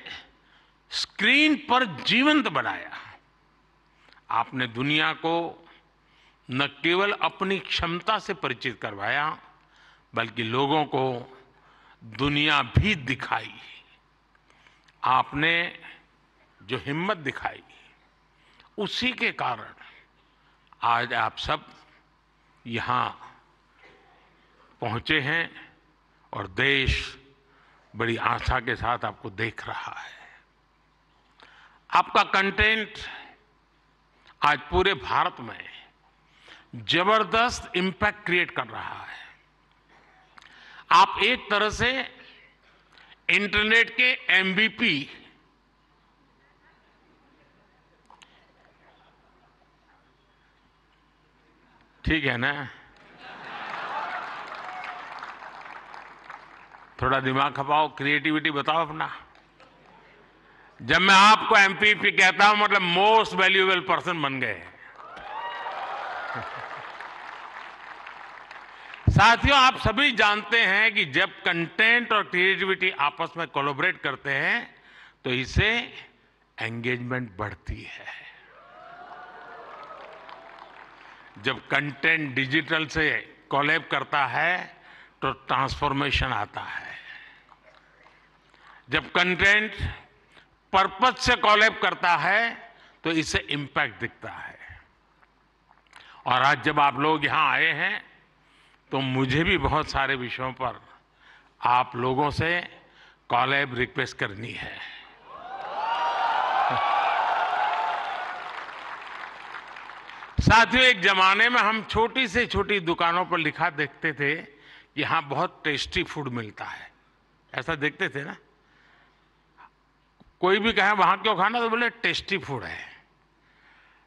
स्क्रीन पर जीवंत बनाया। आपने दुनिया को न केवल अपनी क्षमता से परिचित करवाया, बल्कि लोगों को दुनिया भी दिखाई। आपने जो हिम्मत दिखाई, उसी के कारण आज आप सब यहां पहुंचे हैं और देश बड़ी आशा के साथ आपको देख रहा है। आपका कंटेंट आज पूरे भारत में जबरदस्त इंपैक्ट क्रिएट कर रहा है। आप एक तरह से इंटरनेट के एमवीपी, ठीक है ना? थोड़ा दिमाग खपाओ, क्रिएटिविटी बताओ अपना। जब मैं आपको एमपीपी कहता हूं मतलब मोस्ट वैल्यूएबल पर्सन बन गए। साथियों, आप सभी जानते हैं कि जब कंटेंट और क्रिएटिविटी आपस में कोलैबोरेट करते हैं तो इससे एंगेजमेंट बढ़ती है। जब कंटेंट डिजिटल से कोलैब करता है तो ट्रांसफॉर्मेशन आता है। जब कंटेंट पर्पज से कोलैब करता है तो इससे इंपैक्ट दिखता है। और आज जब आप लोग यहां आए हैं तो मुझे भी बहुत सारे विषयों पर आप लोगों से कोलैब रिक्वेस्ट करनी है। साथियों, एक जमाने में हम छोटी से छोटी दुकानों पर लिखा देखते थे कि यहां बहुत टेस्टी फूड मिलता है, ऐसा देखते थे ना। कोई भी कहे वहां क्यों खाना, तो बोले टेस्टी फूड है।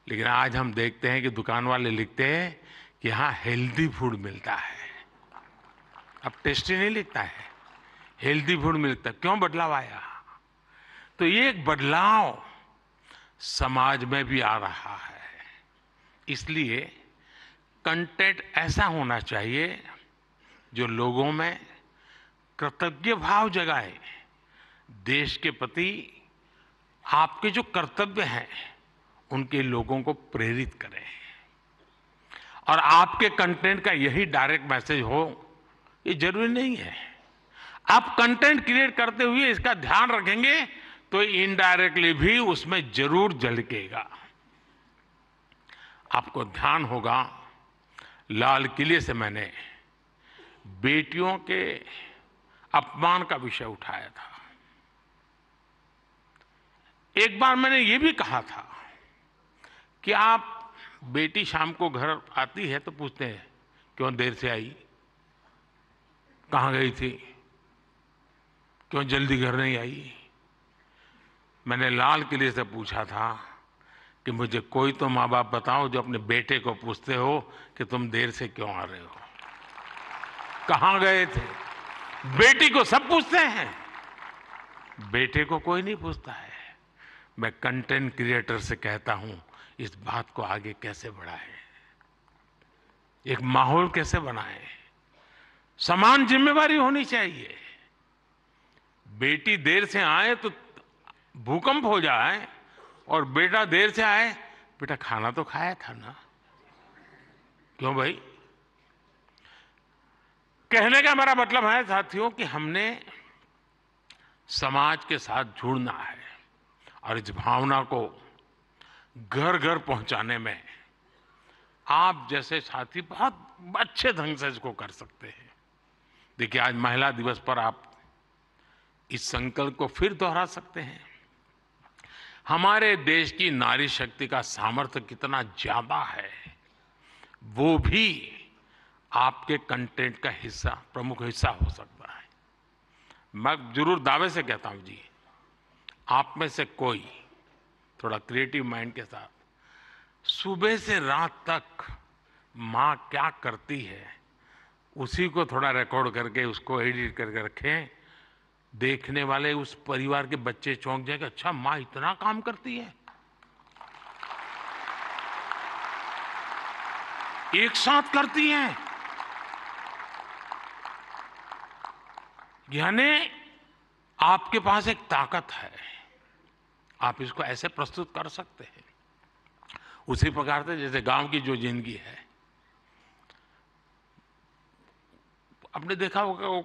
लेकिन आज हम देखते हैं कि दुकान वाले लिखते हैं कि यहां हेल्दी फूड मिलता है। अब टेस्टी नहीं लिखता है, हेल्दी फूड मिलता है। क्यों बदलाव आया? तो ये एक बदलाव समाज में भी आ रहा है। इसलिए कंटेंट ऐसा होना चाहिए जो लोगों में कृतज्ञ भाव जगाए, देश के प्रति आपके जो कर्तव्य हैं उनके लोगों को प्रेरित करें। और आपके कंटेंट का यही डायरेक्ट मैसेज हो ये जरूरी नहीं है। आप कंटेंट क्रिएट करते हुए इसका ध्यान रखेंगे तो इनडायरेक्टली भी उसमें जरूर झलकेगा। आपको ध्यान होगा, लाल किले से मैंने बेटियों के अपमान का विषय उठाया था। एक बार मैंने ये भी कहा था कि आप बेटी शाम को घर आती है तो पूछते हैं क्यों देर से आई, कहां गई थी, क्यों जल्दी घर नहीं आई। मैंने लाल किले से पूछा था कि मुझे कोई तो माँ बाप बताओ जो अपने बेटे को पूछते हो कि तुम देर से क्यों आ रहे हो, कहां गए थे। बेटी को सब पूछते हैं, बेटे को कोई नहीं पूछता है। मैं कंटेंट क्रिएटर से कहता हूं इस बात को आगे कैसे बढ़ाएं, एक माहौल कैसे बनाएं। समान जिम्मेवारी होनी चाहिए। बेटी देर से आए तो भूकंप हो जाए और बेटा देर से आए, बेटा खाना तो खाया था ना, क्यों भाई। कहने का मेरा मतलब है साथियों कि हमने समाज के साथ जुड़ना है और इस भावना को घर घर पहुंचाने में आप जैसे साथी बहुत अच्छे ढंग से इसको कर सकते हैं। देखिए, आज महिला दिवस पर आप इस संकल्प को फिर दोहरा सकते हैं। हमारे देश की नारी शक्ति का सामर्थ्य कितना ज्यादा है वो भी आपके कंटेंट का हिस्सा, प्रमुख हिस्सा हो सकता है। मैं जरूर दावे से कहता हूं जी, आप में से कोई थोड़ा क्रिएटिव माइंड के साथ सुबह से रात तक मां क्या करती है उसी को थोड़ा रिकॉर्ड करके उसको एडिट करके रखें। देखने वाले उस परिवार के बच्चे चौंक जाएंगे, अच्छा मां इतना काम करती है। एक साथ करती हैं, यानी आपके पास एक ताकत है, आप इसको ऐसे प्रस्तुत कर सकते हैं। उसी प्रकार से जैसे गांव की जो जिंदगी है, आपने देखा होगा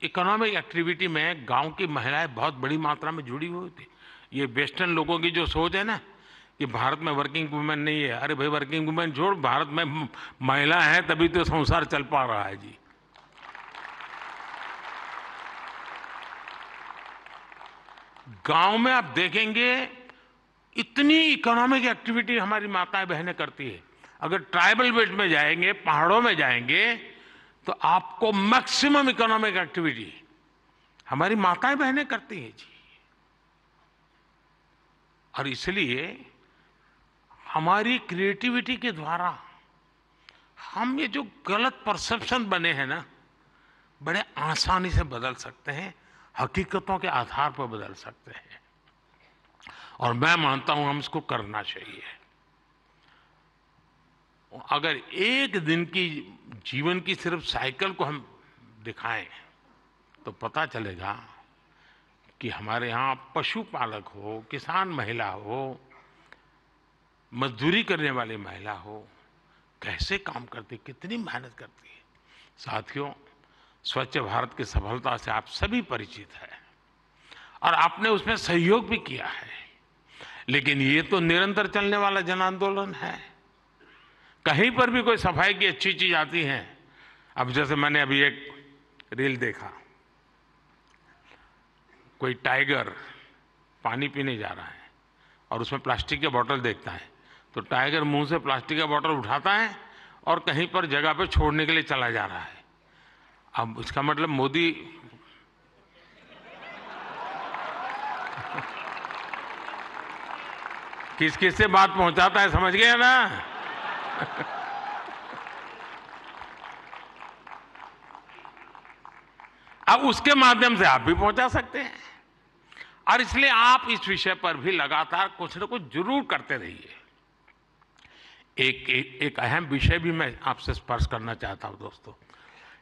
इकोनॉमिक एक्टिविटी में गांव की महिलाएं बहुत बड़ी मात्रा में जुड़ी हुई थी। ये वेस्टर्न लोगों की जो सोच है ना कि भारत में वर्किंग वुमेन नहीं है, अरे भाई वर्किंग वुमेन छोड़, भारत में महिला है तभी तो संसार चल पा रहा है जी। गांव में आप देखेंगे इतनी इकोनॉमिक एक्टिविटी हमारी माताएं बहनें करती है। अगर ट्राइबल बेल्ट में जाएंगे, पहाड़ों में जाएंगे तो आपको मैक्सिमम इकोनॉमिक एक्टिविटी हमारी माताएं बहनें करती हैं जी। और इसलिए हमारी क्रिएटिविटी के द्वारा हम ये जो गलत परसेप्शन बने हैं ना, बड़े आसानी से बदल सकते हैं, हकीकतों के आधार पर बदल सकते हैं। और मैं मानता हूं हम इसको करना चाहिए। अगर एक दिन की जीवन की सिर्फ साइकिल को हम दिखाएं तो पता चलेगा कि हमारे यहाँ पशुपालक हो, किसान महिला हो, मजदूरी करने वाली महिला हो, कैसे काम करती, कितनी मेहनत करती है। साथियों, स्वच्छ भारत की सफलता से आप सभी परिचित हैं और आपने उसमें सहयोग भी किया है। लेकिन ये तो निरंतर चलने वाला जन आंदोलन है। कहीं पर भी कोई सफाई की अच्छी चीज आती है, अब जैसे मैंने अभी एक रील देखा, कोई टाइगर पानी पीने जा रहा है और उसमें प्लास्टिक के बोतल देखता है, तो टाइगर मुंह से प्लास्टिक का बोतल उठाता है और कहीं पर जगह पे छोड़ने के लिए चला जा रहा है। अब इसका मतलब मोदी किस किस से बात पहुंचाता है, समझ गए ना? अब उसके माध्यम से आप भी पहुंचा सकते हैं, और इसलिए आप इस विषय पर भी लगातार कुछ न कुछ जरूर करते रहिए। एक अहम विषय भी मैं आपसे स्पर्श करना चाहता हूं दोस्तों।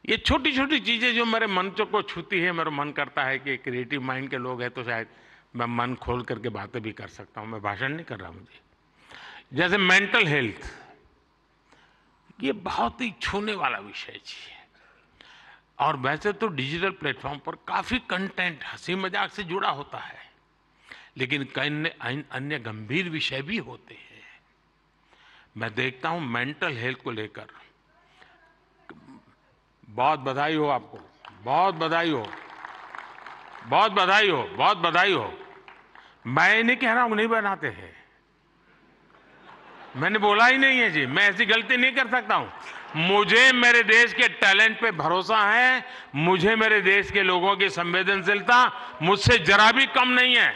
ये छोटी छोटी चीजें जो मेरे मन को छूती है, मेरा मन करता है कि क्रिएटिव माइंड के लोग हैं तो शायद मैं मन खोल करके बातें भी कर सकता हूं। मैं भाषण नहीं कर रहा मुझे। जैसे मेंटल हेल्थ, ये बहुत ही छूने वाला विषय है। और वैसे तो डिजिटल प्लेटफॉर्म पर काफी कंटेंट हंसी मजाक से जुड़ा होता है, लेकिन कई अन्य गंभीर विषय भी होते हैं। मैं देखता हूं मेंटल हेल्थ को लेकर, बहुत बधाई हो आपको, बहुत बधाई हो, बहुत बधाई हो, बहुत बधाई हो। मैं नहीं कह रहा हूं नहीं बनाते हैं, मैंने बोला ही नहीं है जी, मैं ऐसी गलती नहीं कर सकता हूं। मुझे मेरे देश के टैलेंट पे भरोसा है, मुझे मेरे देश के लोगों की संवेदनशीलता मुझसे जरा भी कम नहीं है।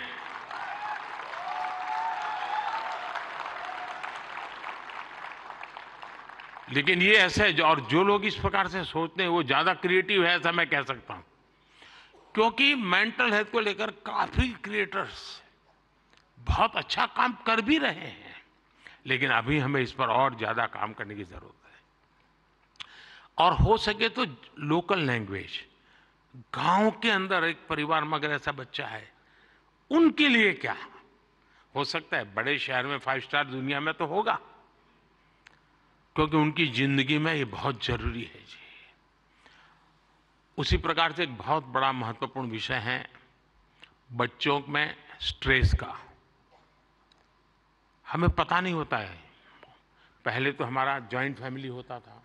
लेकिन ये ऐसे और जो लोग इस प्रकार से सोचते हैं वो ज्यादा क्रिएटिव है, ऐसा मैं कह सकता हूं। क्योंकि मेंटल हेल्थ को लेकर काफी क्रिएटर्स बहुत अच्छा काम कर भी रहे हैं, लेकिन अभी हमें इस पर और ज्यादा काम करने की जरूरत है। और हो सके तो लोकल लैंग्वेज, गांव के अंदर एक परिवार में अगर ऐसा बच्चा है, उनके लिए क्या हो सकता है। बड़े शहर में 5 स्टार दुनिया में तो होगा, क्योंकि उनकी जिंदगी में ये बहुत जरूरी है जी। उसी प्रकार से एक बहुत बड़ा महत्वपूर्ण विषय है बच्चों में स्ट्रेस का। हमें पता नहीं होता है, पहले तो हमारा जॉइंट फैमिली होता था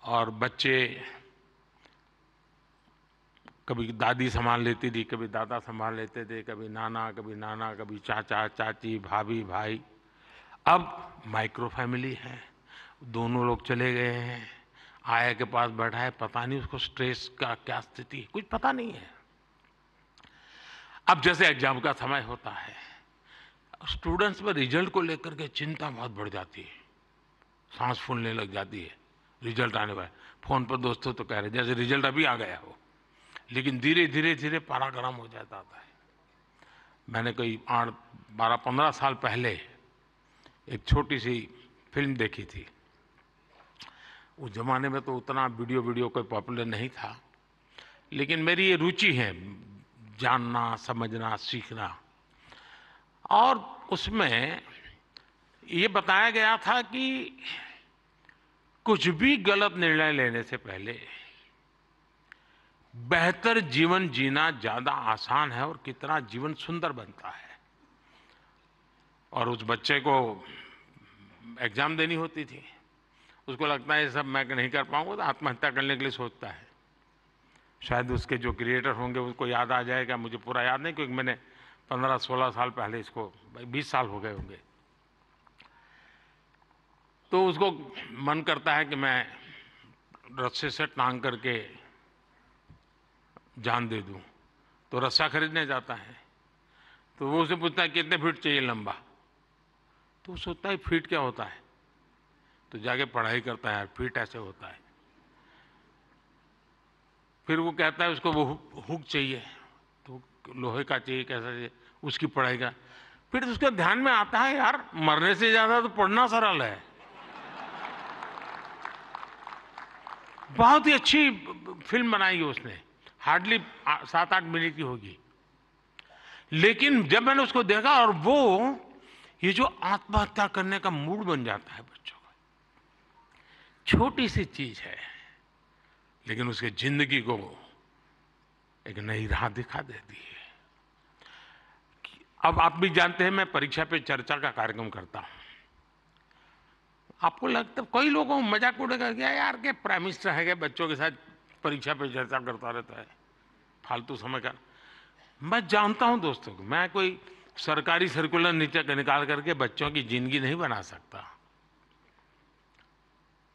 और बच्चे कभी दादी संभाल लेती थी, कभी दादा संभाल लेते थे, कभी नाना, कभी चाचा चाची, भाभी भाई। अब माइक्रो फैमिली है, दोनों लोग चले गए हैं, आया के पास बैठा है, पता नहीं उसको स्ट्रेस का क्या स्थिति है, कुछ पता नहीं है। अब जैसे एग्जाम का समय होता है, स्टूडेंट्स में रिजल्ट को लेकर के चिंता बहुत बढ़ जाती है, सांस फूलने लग जाती है। रिजल्ट आने वाला, फोन पर दोस्तों तो कह रहे जैसे रिजल्ट अभी आ गया हो, लेकिन धीरे धीरे धीरे पारा गर्म हो जाता है। मैंने कोई 12-15 साल पहले एक छोटी सी फिल्म देखी थी। उस जमाने में तो उतना वीडियो कोई पॉपुलर नहीं था, लेकिन मेरी ये रुचि है जानना, समझना, सीखना। और उसमें ये बताया गया था कि कुछ भी गलत निर्णय लेने से पहले बेहतर जीवन जीना ज्यादा आसान है और कितना जीवन सुंदर बनता है। और उस बच्चे को एग्जाम देनी होती थी, उसको लगता है ये सब मैं नहीं कर पाऊंगा, तो आत्महत्या करने के लिए सोचता है। शायद उसके जो क्रिएटर होंगे उनको याद आ जाएगा, मुझे पूरा याद नहीं, क्योंकि मैंने 15-16 साल पहले इसको, 20 साल हो गए होंगे। तो उसको मन करता है कि मैं रस्से से टांग करके जान दे दूं, तो रस्सा खरीदने जाता है। तो वो उसे पूछता है कितने फीट चाहिए लंबा, तो वो सोचता है फीट क्या होता है, तो जाके पढ़ाई करता है, फीट ऐसे होता है। फिर वो कहता है उसको वो हुक चाहिए, तो लोहे का चाहिए, कैसा चाहिए, उसकी पढ़ाई का। फिर उसके ध्यान में आता है यार मरने से ज्यादा तो पढ़ना सरल है। बहुत ही अच्छी फिल्म बनाई है उसने, हार्डली 7-8 मिनट की होगी। लेकिन जब मैंने उसको देखा, और वो ये जो आत्महत्या करने का मूड बन जाता है बच्चों का, छोटी सी चीज है लेकिन उसके जिंदगी को एक नई राह दिखा देती है। अब आप भी जानते हैं, मैं परीक्षा पे चर्चा का कार्यक्रम करता हूं। आपको लगता है, कोई लोगों को मजाक उड़ेगा क्या यार के प्राइम मिनिस्टर है, बच्चों के साथ परीक्षा पे चर्चा करता रहता है, फालतू समय का। मैं जानता हूं दोस्तों, मैं कोई सरकारी सर्कुलर निकाल करके बच्चों की जिंदगी नहीं बना सकता।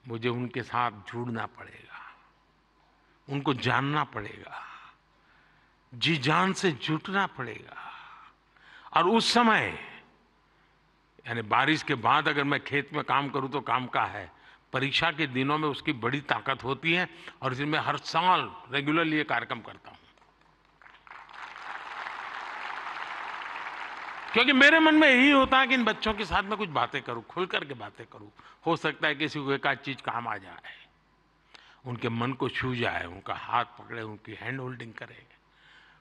मुझे उनके साथ जुड़ना पड़ेगा, उनको जानना पड़ेगा, जी जान से जुटना पड़ेगा। और उस समय यानी बारिश के बाद अगर मैं खेत में काम करूं तो काम का है, परीक्षा के दिनों में उसकी बड़ी ताकत होती है। और इसलिए मैं हर साल रेगुलरली ये कार्यक्रम करता हूं, क्योंकि मेरे मन में यही होता है कि इन बच्चों के साथ मैं कुछ बातें करूं, खुल करके बातें करूं। हो सकता है किसी को एक आध चीज काम आ जाए, उनके मन को छू जाए, उनका हाथ पकड़े, उनकी हैंड होल्डिंग करे,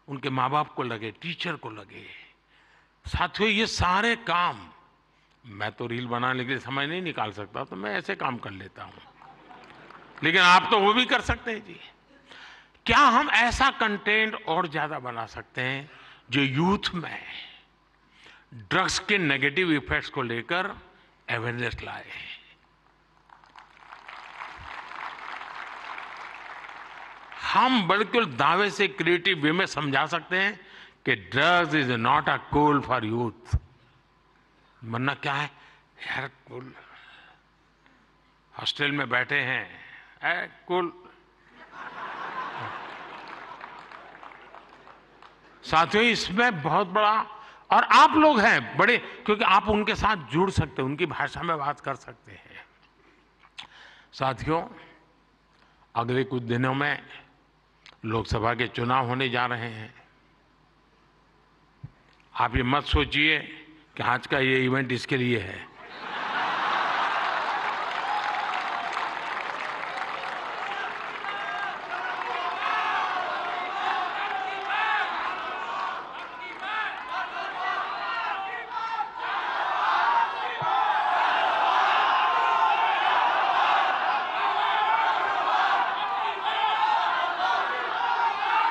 उनके माँ बाप को लगे, टीचर को लगे। साथियों, ये सारे काम मैं तो रील बनाने के लिए समय नहीं निकाल सकता, तो मैं ऐसे काम कर लेता हूं, लेकिन आप तो वो भी कर सकते हैं जी। क्या हम ऐसा कंटेंट और ज्यादा बना सकते हैं जो यूथ में ड्रग्स के नेगेटिव इफेक्ट्स को लेकर अवेयरनेस लाए? हम बिल्कुल दावे से क्रिएटिव वे में समझा सकते हैं कि drugs is not a cool for youth. वरना क्या है यार, कूल हॉस्टल में बैठे हैं, कूल। साथियों, इसमें बहुत बड़ा, और आप लोग हैं बड़े, क्योंकि आप उनके साथ जुड़ सकते हैं, उनकी भाषा में बात कर सकते हैं। साथियों, अगले कुछ दिनों में लोकसभा के चुनाव होने जा रहे हैं। आप ये मत सोचिए कि आज का ये इवेंट इसके लिए है।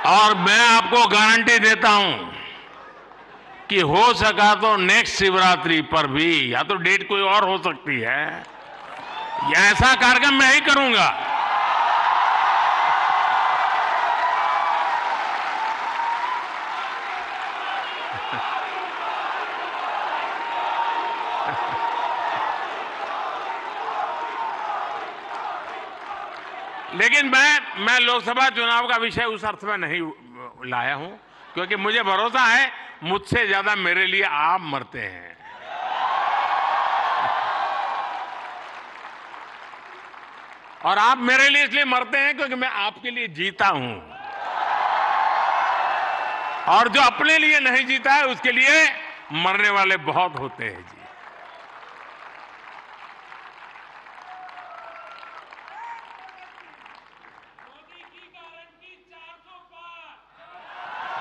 और मैं आपको गारंटी देता हूं कि हो सका तो नेक्स्ट शिवरात्रि पर भी, या तो डेट कोई और हो सकती है, या ऐसा कार्यक्रम मैं ही करूंगा। लेकिन मैं लोकसभा चुनाव का विषय उस अर्थ में नहीं लाया हूं, क्योंकि मुझे भरोसा है मुझसे ज्यादा मेरे लिए आप मरते हैं। और आप मेरे लिए इसलिए मरते हैं क्योंकि मैं आपके लिए जीता हूं, और जो अपने लिए नहीं जीता है उसके लिए मरने वाले बहुत होते हैं जी।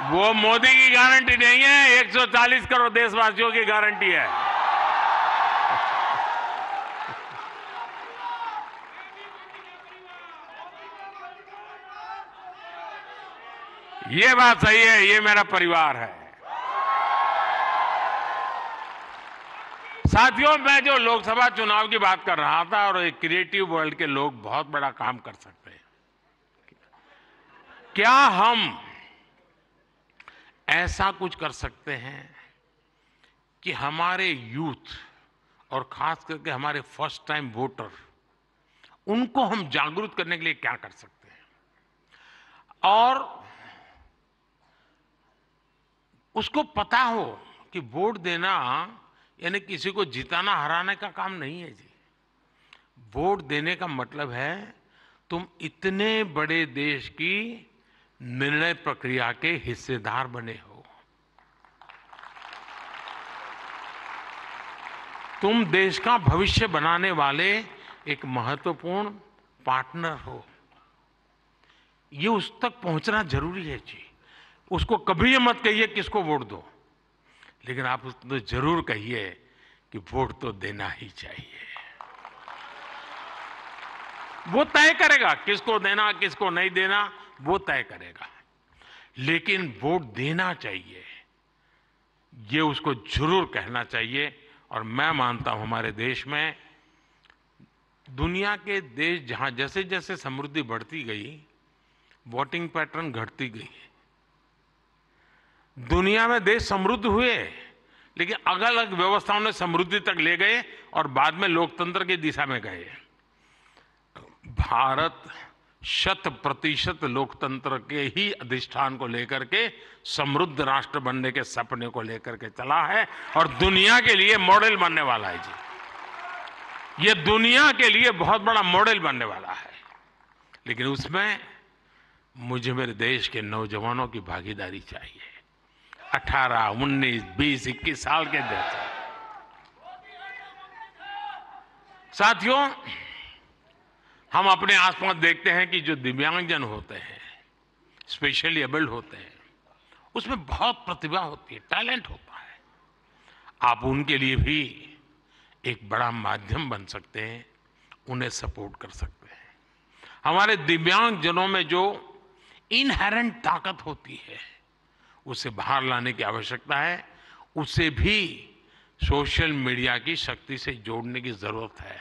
वो मोदी की गारंटी नहीं है, 140 करोड़ देशवासियों की गारंटी है। ये बात सही है, ये मेरा परिवार है। साथियों, मैं जो लोकसभा चुनाव की बात कर रहा था, और एक क्रिएटिव वर्ल्ड के लोग बहुत बड़ा काम कर सकते हैं। क्या हम ऐसा कुछ कर सकते हैं कि हमारे यूथ, और खास करके हमारे फर्स्ट टाइम वोटर, उनको हम जागरूक करने के लिए क्या कर सकते हैं? और उसको पता हो कि वोट देना यानी किसी को जिताना हराने का काम नहीं है जी। वोट देने का मतलब है तुम इतने बड़े देश की निर्णय प्रक्रिया के हिस्सेदार बने हो। तुम देश का भविष्य बनाने वाले एक महत्वपूर्ण पार्टनर हो। ये उस तक पहुंचना जरूरी है जी। उसको कभी ये मत कहिए किसको वोट दो, लेकिन आप उसको जरूर कहिए कि वोट तो देना ही चाहिए। वो तय करेगा किसको देना किसको नहीं देना, वो तय करेगा। लेकिन वोट देना चाहिए, ये उसको जरूर कहना चाहिए। और मैं मानता हूं हमारे देश में, दुनिया के देश जहां जैसे जैसे समृद्धि बढ़ती गई, वोटिंग पैटर्न घटती गई। दुनिया में देश समृद्ध हुए, लेकिन अलग अलग व्यवस्थाओं ने समृद्धि तक ले गए और बाद में लोकतंत्र की दिशा में गए। भारत 100% लोकतंत्र के ही अधिष्ठान को लेकर के समृद्ध राष्ट्र बनने के सपने को लेकर के चला है और दुनिया के लिए मॉडल बनने वाला है जी। ये दुनिया के लिए बहुत बड़ा मॉडल बनने वाला है। लेकिन उसमें मुझे मेरे देश के नौजवानों की भागीदारी चाहिए। 18, 19, 20, 21 साल के जैसे साथियों, हम अपने आसपास देखते हैं कि जो दिव्यांगजन होते हैं, स्पेशली एबल्ड होते हैं, उसमें बहुत प्रतिभा होती है, टैलेंट होता है। आप उनके लिए भी एक बड़ा माध्यम बन सकते हैं, उन्हें सपोर्ट कर सकते हैं। हमारे दिव्यांगजनों में जो इनहेरेंट ताकत होती है, उसे बाहर लाने की आवश्यकता है। उसे भी सोशल मीडिया की शक्ति से जोड़ने की जरूरत है।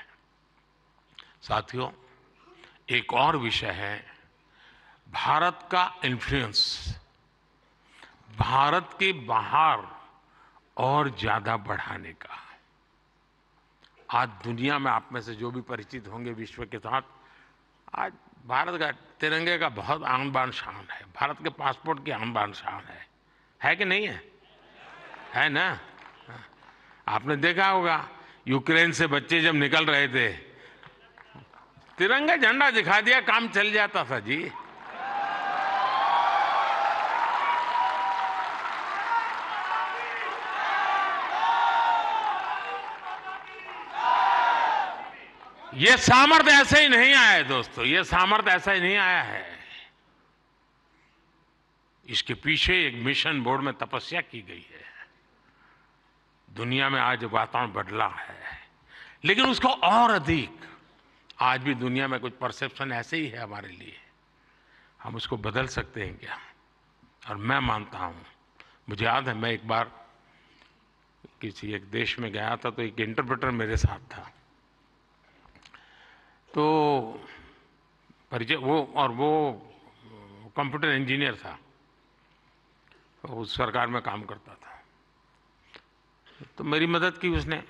साथियों, एक और विषय है भारत का इन्फ्लुएंस, भारत के बाहर और ज्यादा बढ़ाने का। आज दुनिया में आप में से जो भी परिचित होंगे विश्व के साथ, आज भारत का तिरंगे का बहुत आन बान शान है, भारत के पासपोर्ट की आन बान शान है कि नहीं है? है ना? आपने देखा होगा यूक्रेन से बच्चे जब निकल रहे थे, तिरंगा झंडा दिखा दिया, काम चल जाता था जी। ये सामर्थ्य ऐसे ही नहीं आया है दोस्तों, ये सामर्थ्य ऐसा ही नहीं आया है। इसके पीछे एक मिशन बोर्ड में तपस्या की गई है। दुनिया में आज वातावरण बदला है, लेकिन उसको और अधिक, आज भी दुनिया में कुछ परसेप्शन ऐसे ही है हमारे लिए, हम उसको बदल सकते हैं क्या? और मैं मानता हूं, मुझे याद है मैं एक बार किसी एक देश में गया था, तो एक इंटरप्रेटर मेरे साथ था। तो परिचय वो कंप्यूटर इंजीनियर था, उस सरकार में काम करता था। तो मेरी मदद की उसने,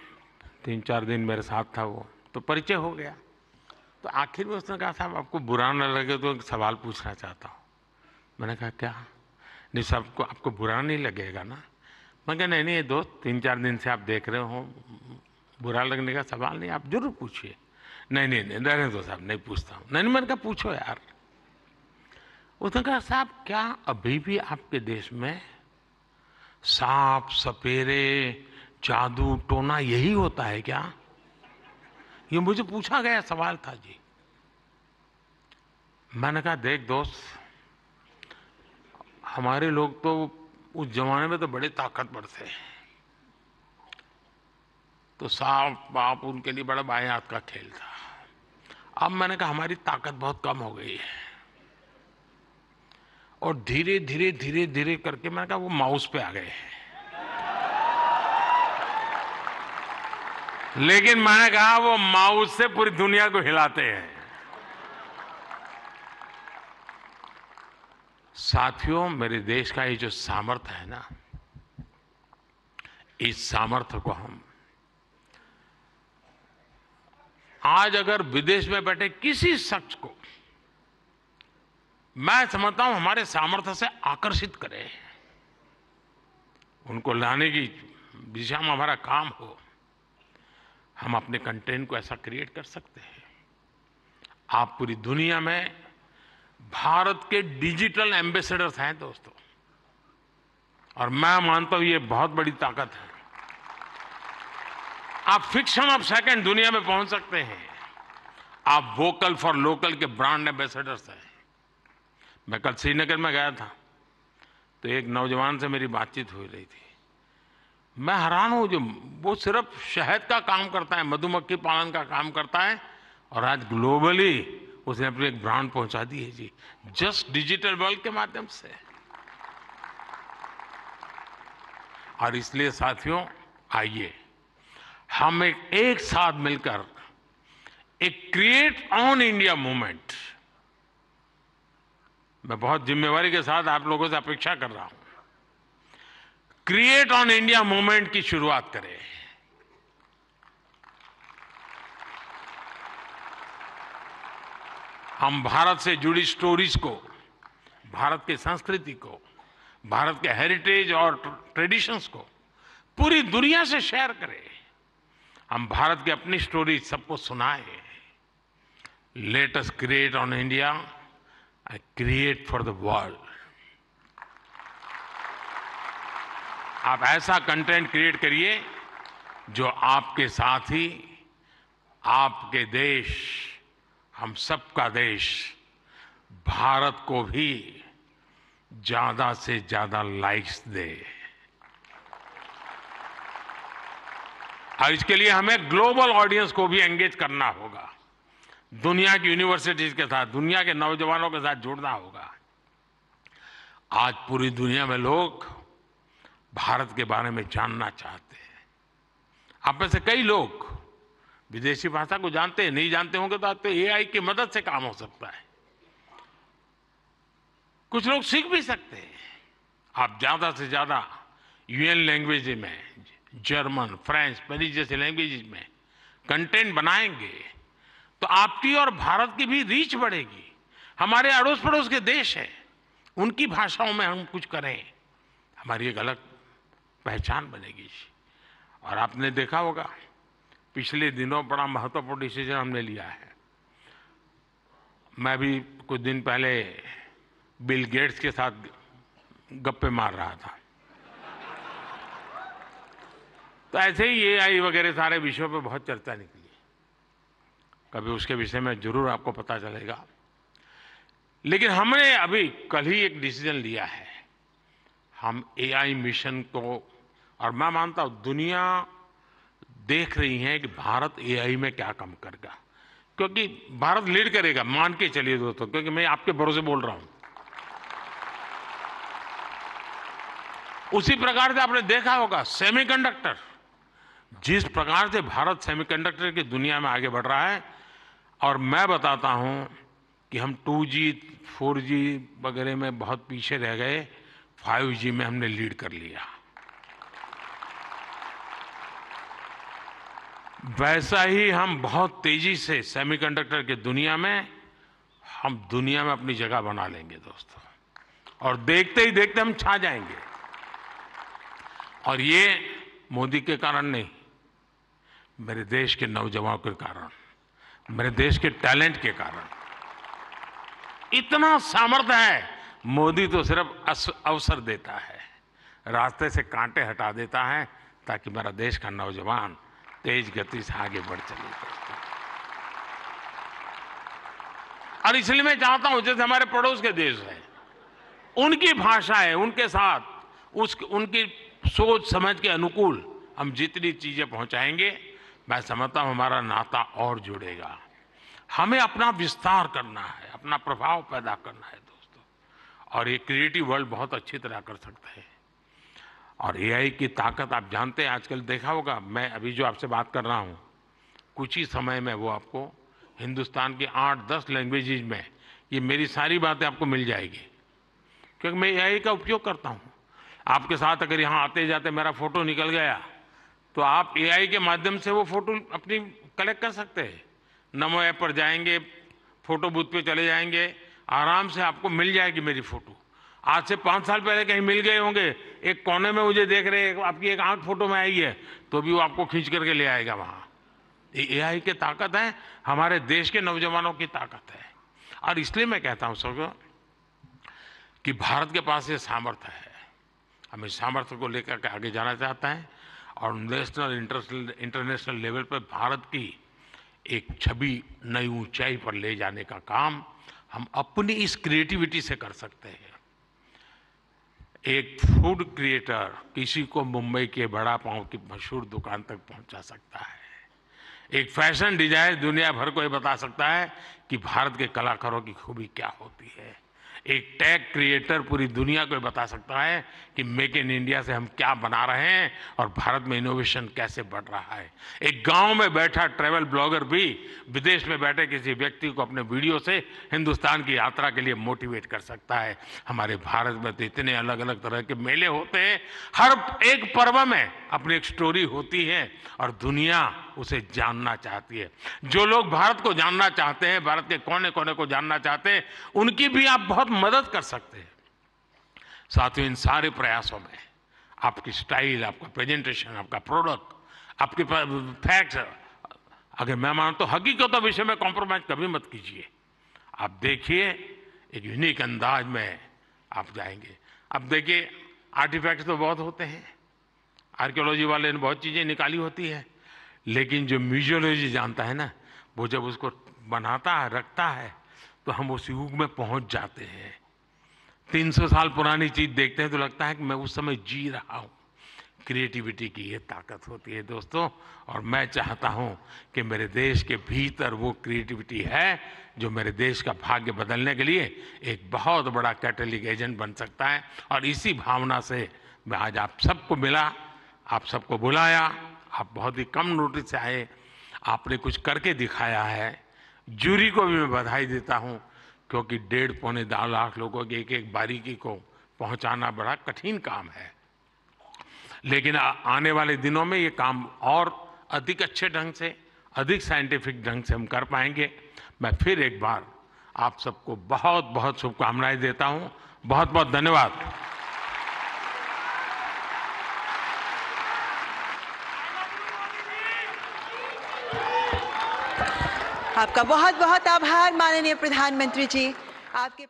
3-4 दिन मेरे साथ था वो, तो परिचय हो गया। तो आखिर में उसने कहा, साहब आपको बुरा न लगे तो एक सवाल पूछना चाहता हूँ। मैंने कहा क्या? नहीं साहब, आपको बुरा नहीं लगेगा ना? मैं कहा नहीं दोस्त, 3-4 दिन से आप देख रहे हो, बुरा लगने का सवाल नहीं, आप जरूर पूछिए। नहीं रहने दो साहब, नहीं पूछता हूँ। नहीं, मैंने कहा पूछो यार। उसने कहा साहब, क्या अभी भी आपके देश में सांप, सपेरे, जादू टोना यही होता है क्या? ये मुझे पूछा गया सवाल था जी। मैंने कहा देख दोस्त, हमारे लोग तो उस जमाने में तो बड़े ताकतवर थे, तो सांप बाप उनके लिए बड़ा बायात का खेल था। अब मैंने कहा हमारी ताकत बहुत कम हो गई है, और धीरे धीरे करके मैंने कहा वो माउस पे आ गए हैं। लेकिन मैंने कहा वो माउस से पूरी दुनिया को हिलाते हैं। साथियों, मेरे देश का ये जो सामर्थ्य है ना, इस सामर्थ्य को हम आज अगर विदेश में बैठे किसी शख्स को, मैं समझता हूं हमारे सामर्थ्य से आकर्षित करें, उनको लाने की दिशा में हमारा काम हो, हम अपने कंटेंट को ऐसा क्रिएट कर सकते हैं। आप पूरी दुनिया में भारत के डिजिटल एम्बेसडर्स हैं दोस्तों, और मैं मानता हूं ये बहुत बड़ी ताकत है। आप फ्रिक्शन ऑफ सेकंड दुनिया में पहुंच सकते हैं। आप वोकल फॉर लोकल के ब्रांड एम्बेसडर्स हैं। मैं कल श्रीनगर में गया था, तो एक नौजवान से मेरी बातचीत हो रही थी। मैं हैरान हूं, जो वो सिर्फ शहद का काम करता है, मधुमक्खी पालन का काम करता है, और आज ग्लोबली उसने अपनी एक ब्रांड पहुंचा दी है जी, जस्ट डिजिटल वर्ल्ड के माध्यम से। और इसलिए साथियों, आइए हम एक साथ मिलकर एक क्रिएट ऑन इंडिया मूवमेंट, मैं बहुत जिम्मेवारी के साथ आप लोगों से अपेक्षा कर रहा हूं, क्रिएट ऑन इंडिया मूवमेंट की शुरुआत करें। हम भारत से जुड़ी स्टोरीज को, भारत की संस्कृति को, भारत के हेरिटेज और ट्रेडिशंस को पूरी दुनिया से शेयर करें। हम भारत की अपनी स्टोरी सबको सुनाएं। Let us create on India and create for the world. आप ऐसा कंटेंट क्रिएट करिए जो आपके साथी, आपके देश, हम सबका देश, भारत को भी ज्यादा से ज्यादा लाइक्स दे। और इसके लिए हमें ग्लोबल ऑडियंस को भी एंगेज करना होगा। दुनिया की यूनिवर्सिटीज के साथ, दुनिया के नौजवानों के साथ जुड़ना होगा। आज पूरी दुनिया में लोग भारत के बारे में जानना चाहते हैं। आप में से कई लोग विदेशी भाषा को जानते हैं, नहीं जानते होंगे तो आज तो एआई की मदद से काम हो सकता है। कुछ लोग सीख भी सकते हैं। आप ज्यादा से ज्यादा यूएन लैंग्वेज में, जर्मन, फ्रेंच, स्पेनिश जैसे लैंग्वेजेस में कंटेंट बनाएंगे तो आपकी और भारत की भी रीच बढ़ेगी। हमारे अड़ोस पड़ोस के देश हैं, उनकी भाषाओं में हम कुछ करें, हमारी एक अलग पहचान बनेगी। और आपने देखा होगा पिछले दिनों बड़ा महत्वपूर्ण डिसीजन हमने लिया है। मैं भी कुछ दिन पहले बिल गेट्स के साथ गप्पे मार रहा था, तो ऐसे ही एआई वगैरह सारे विषयों पे बहुत चर्चा निकली। कभी उसके विषय में जरूर आपको पता चलेगा। लेकिन हमने अभी कल ही एक डिसीजन लिया है। हम एआई मिशन को, और मैं मानता हूं दुनिया देख रही है कि भारत एआई में क्या काम करेगा, क्योंकि भारत लीड करेगा, मान के चलिए दोस्तों, क्योंकि मैं आपके भरोसे बोल रहा हूं। उसी प्रकार से आपने देखा होगा सेमीकंडक्टर, जिस प्रकार से भारत सेमीकंडक्टर की दुनिया में आगे बढ़ रहा है, और मैं बताता हूं कि हम 2G, 4G वगैरह में बहुत पीछे रह गए, 5G में हमने लीड कर लिया। वैसा ही हम बहुत तेजी से सेमीकंडक्टर की दुनिया में, हम दुनिया में अपनी जगह बना लेंगे दोस्तों, और देखते ही देखते हम छा जाएंगे। और ये मोदी के कारण नहीं, मेरे देश के नौजवानों के कारण, मेरे देश के टैलेंट के कारण। इतना सामर्थ्य है। मोदी तो सिर्फ अवसर देता है, रास्ते से कांटे हटा देता है, ताकि मेरा देश का नौजवान तेज गति से आगे बढ़ चले। और इसलिए मैं चाहता हूं, जैसे हमारे पड़ोस के देश हैं, उनकी भाषा है, उनके साथ उनकी सोच समझ के अनुकूल हम जितनी चीजें पहुंचाएंगे, मैं समझता हूं हमारा नाता और जुड़ेगा। हमें अपना विस्तार करना है, अपना प्रभाव पैदा करना है दोस्तों, और ये क्रिएटिव वर्ल्ड बहुत अच्छी तरह कर सकता है। और एआई की ताकत आप जानते हैं, आजकल देखा होगा, मैं अभी जो आपसे बात कर रहा हूं, कुछ ही समय में वो आपको हिंदुस्तान की 8-10 लैंग्वेजेज में ये मेरी सारी बातें आपको मिल जाएगी, क्योंकि मैं एआई का उपयोग करता हूं। आपके साथ अगर यहां आते जाते मेरा फोटो निकल गया, तो आप एआई के माध्यम से वो फोटो अपनी कलेक्ट कर सकते हैं। नमो ऐप पर जाएंगे, फोटो बूथ पे चले जाएंगे, आराम से आपको मिल जाएगी मेरी फोटो। आज से 5 साल पहले कहीं मिल गए होंगे, एक कोने में मुझे देख रहे, आपकी एक आंख फोटो में आई है, तो भी वो आपको खींच करके ले आएगा वहां। ये एआई की ताकत है, हमारे देश के नौजवानों की ताकत है। और इसलिए मैं कहता हूं सबको कि भारत के पास ये सामर्थ्य है, हम इस सामर्थ्य को लेकर के आगे जाना चाहते हैं, और नेशनल इंटरनेशनल लेवल पर भारत की एक छवि नई ऊंचाई पर ले जाने का काम हम अपनी इस क्रिएटिविटी से कर सकते हैं। एक फूड क्रिएटर किसी को मुंबई के बड़ा पाव की मशहूर दुकान तक पहुंचा सकता है। एक फैशन डिजाइनर दुनिया भर को ये बता सकता है कि भारत के कलाकारों की खूबी क्या होती है। एक टेक क्रिएटर पूरी दुनिया को बता सकता है कि मेक इन इंडिया से हम क्या बना रहे हैं और भारत में इनोवेशन कैसे बढ़ रहा है। एक गांव में बैठा ट्रैवल ब्लॉगर भी विदेश में बैठे किसी व्यक्ति को अपने वीडियो से हिंदुस्तान की यात्रा के लिए मोटिवेट कर सकता है। हमारे भारत में तो इतने अलग अलग तरह के मेले होते हैं, हर एक पर्व में अपनी एक स्टोरी होती है और दुनिया उसे जानना चाहती है। जो लोग भारत को जानना चाहते हैं, भारत के कोने कोने को जानना चाहते हैं, उनकी भी आप बहुत मदद कर सकते हैं। साथियों, इन सारे प्रयासों में आपकी स्टाइल, आपका प्रेजेंटेशन, आपका प्रोडक्ट, आपके फैक्ट्स, अगर मैं मानता हूं हकीकतों विषय में कॉम्प्रोमाइज कभी मत कीजिए। आप देखिए, एक यूनिक अंदाज में आप जाएंगे। अब देखिए, आर्टिफैक्ट्स तो बहुत होते हैं, आर्कियोलॉजी वाले ने बहुत चीजें निकाली होती है, लेकिन जो म्यूजियोलॉजी जानता है ना, वो जब उसको बनाता है, रखता है, तो हम उस युग में पहुंच जाते हैं। 300 साल पुरानी चीज देखते हैं तो लगता है कि मैं उस समय जी रहा हूं। क्रिएटिविटी की ये ताकत होती है दोस्तों, और मैं चाहता हूं कि मेरे देश के भीतर वो क्रिएटिविटी है जो मेरे देश का भाग्य बदलने के लिए एक बहुत बड़ा कैटलिक एजेंट बन सकता है। और इसी भावना से मैं आज आप सबको मिला, आप सबको बुलाया। आप बहुत ही कम नोटिस से आए, आपने कुछ करके दिखाया है। जूरी को भी मैं बधाई देता हूं, क्योंकि 1.5-2 लाख लोगों की एक एक बारीकी को पहुंचाना बड़ा कठिन काम है, लेकिन आने वाले दिनों में ये काम और अधिक अच्छे ढंग से, अधिक साइंटिफिक ढंग से हम कर पाएंगे। मैं फिर एक बार आप सबको बहुत बहुत शुभकामनाएं देता हूं। बहुत बहुत धन्यवाद। आपका बहुत बहुत आभार माननीय प्रधानमंत्री जी। आपके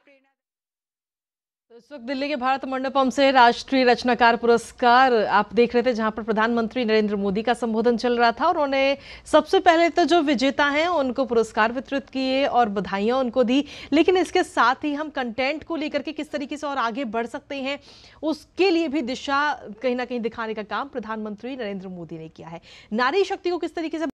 इस वक्त दिल्ली के भारत मंडपम से राष्ट्रीय रचनाकार पुरस्कार आप देख रहे थे, जहां पर प्रधानमंत्री नरेंद्र मोदी का संबोधन चल रहा था और उन्होंने सबसे पहले तो जो विजेता हैं उनको पुरस्कार वितरित किए और बधाइयां उनको दी। लेकिन इसके साथ ही हम कंटेंट को लेकर के किस तरीके से और आगे बढ़ सकते हैं, उसके लिए भी दिशा कहीं ना कहीं दिखाने का काम प्रधानमंत्री नरेंद्र मोदी ने किया है। नारी शक्ति को किस तरीके से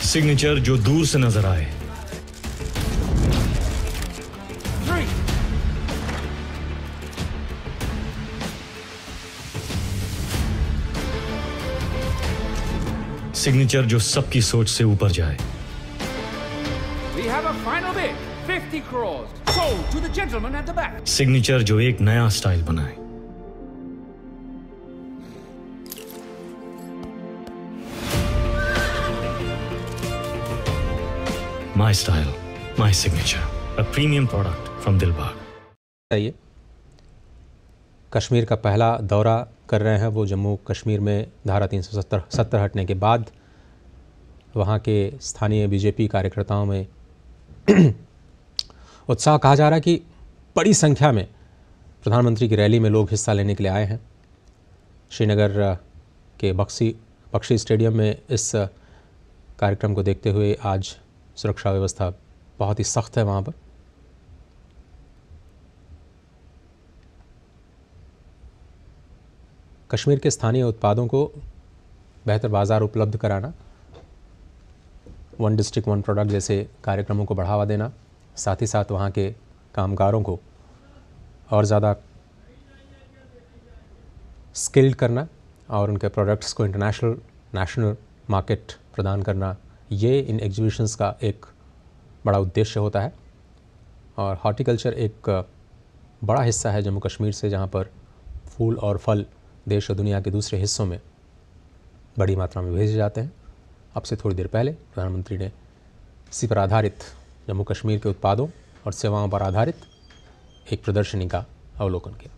सिग्नेचर जो दूर से नजर आए, सिग्नेचर जो सबकी सोच से ऊपर जाए। We have a final bid, 50 crores, sold to the gentleman at the back. Signature जो एक नया स्टाइल बनाए। My style, my signature, a premium product from Dilbagh। ये कश्मीर का पहला दौरा कर रहे हैं वो जम्मू कश्मीर में धारा 370 हटने के बाद वहाँ के स्थानीय बीजेपी कार्यकर्ताओं में उत्साह। कहा जा रहा है कि बड़ी संख्या में प्रधानमंत्री की रैली में लोग हिस्सा लेने के लिए आए हैं। श्रीनगर के बख्शी स्टेडियम में इस कार्यक्रम को देखते हुए आज सुरक्षा व्यवस्था बहुत ही सख्त है वहाँ पर। कश्मीर के स्थानीय उत्पादों को बेहतर बाज़ार उपलब्ध कराना, वन डिस्ट्रिक्ट वन प्रोडक्ट जैसे कार्यक्रमों को बढ़ावा देना, साथ ही साथ वहाँ के कामगारों को और ज़्यादा स्किल्ड करना और उनके प्रोडक्ट्स को इंटरनेशनल नेशनल मार्केट प्रदान करना, ये इन एग्जीबिशंस का एक बड़ा उद्देश्य होता है। और हॉर्टिकल्चर एक बड़ा हिस्सा है जम्मू कश्मीर से, जहाँ पर फूल और फल देश और दुनिया के दूसरे हिस्सों में बड़ी मात्रा में भेजे जाते हैं। अब से थोड़ी देर पहले प्रधानमंत्री ने इसी पर आधारित जम्मू कश्मीर के उत्पादों और सेवाओं पर आधारित एक प्रदर्शनी का अवलोकन किया।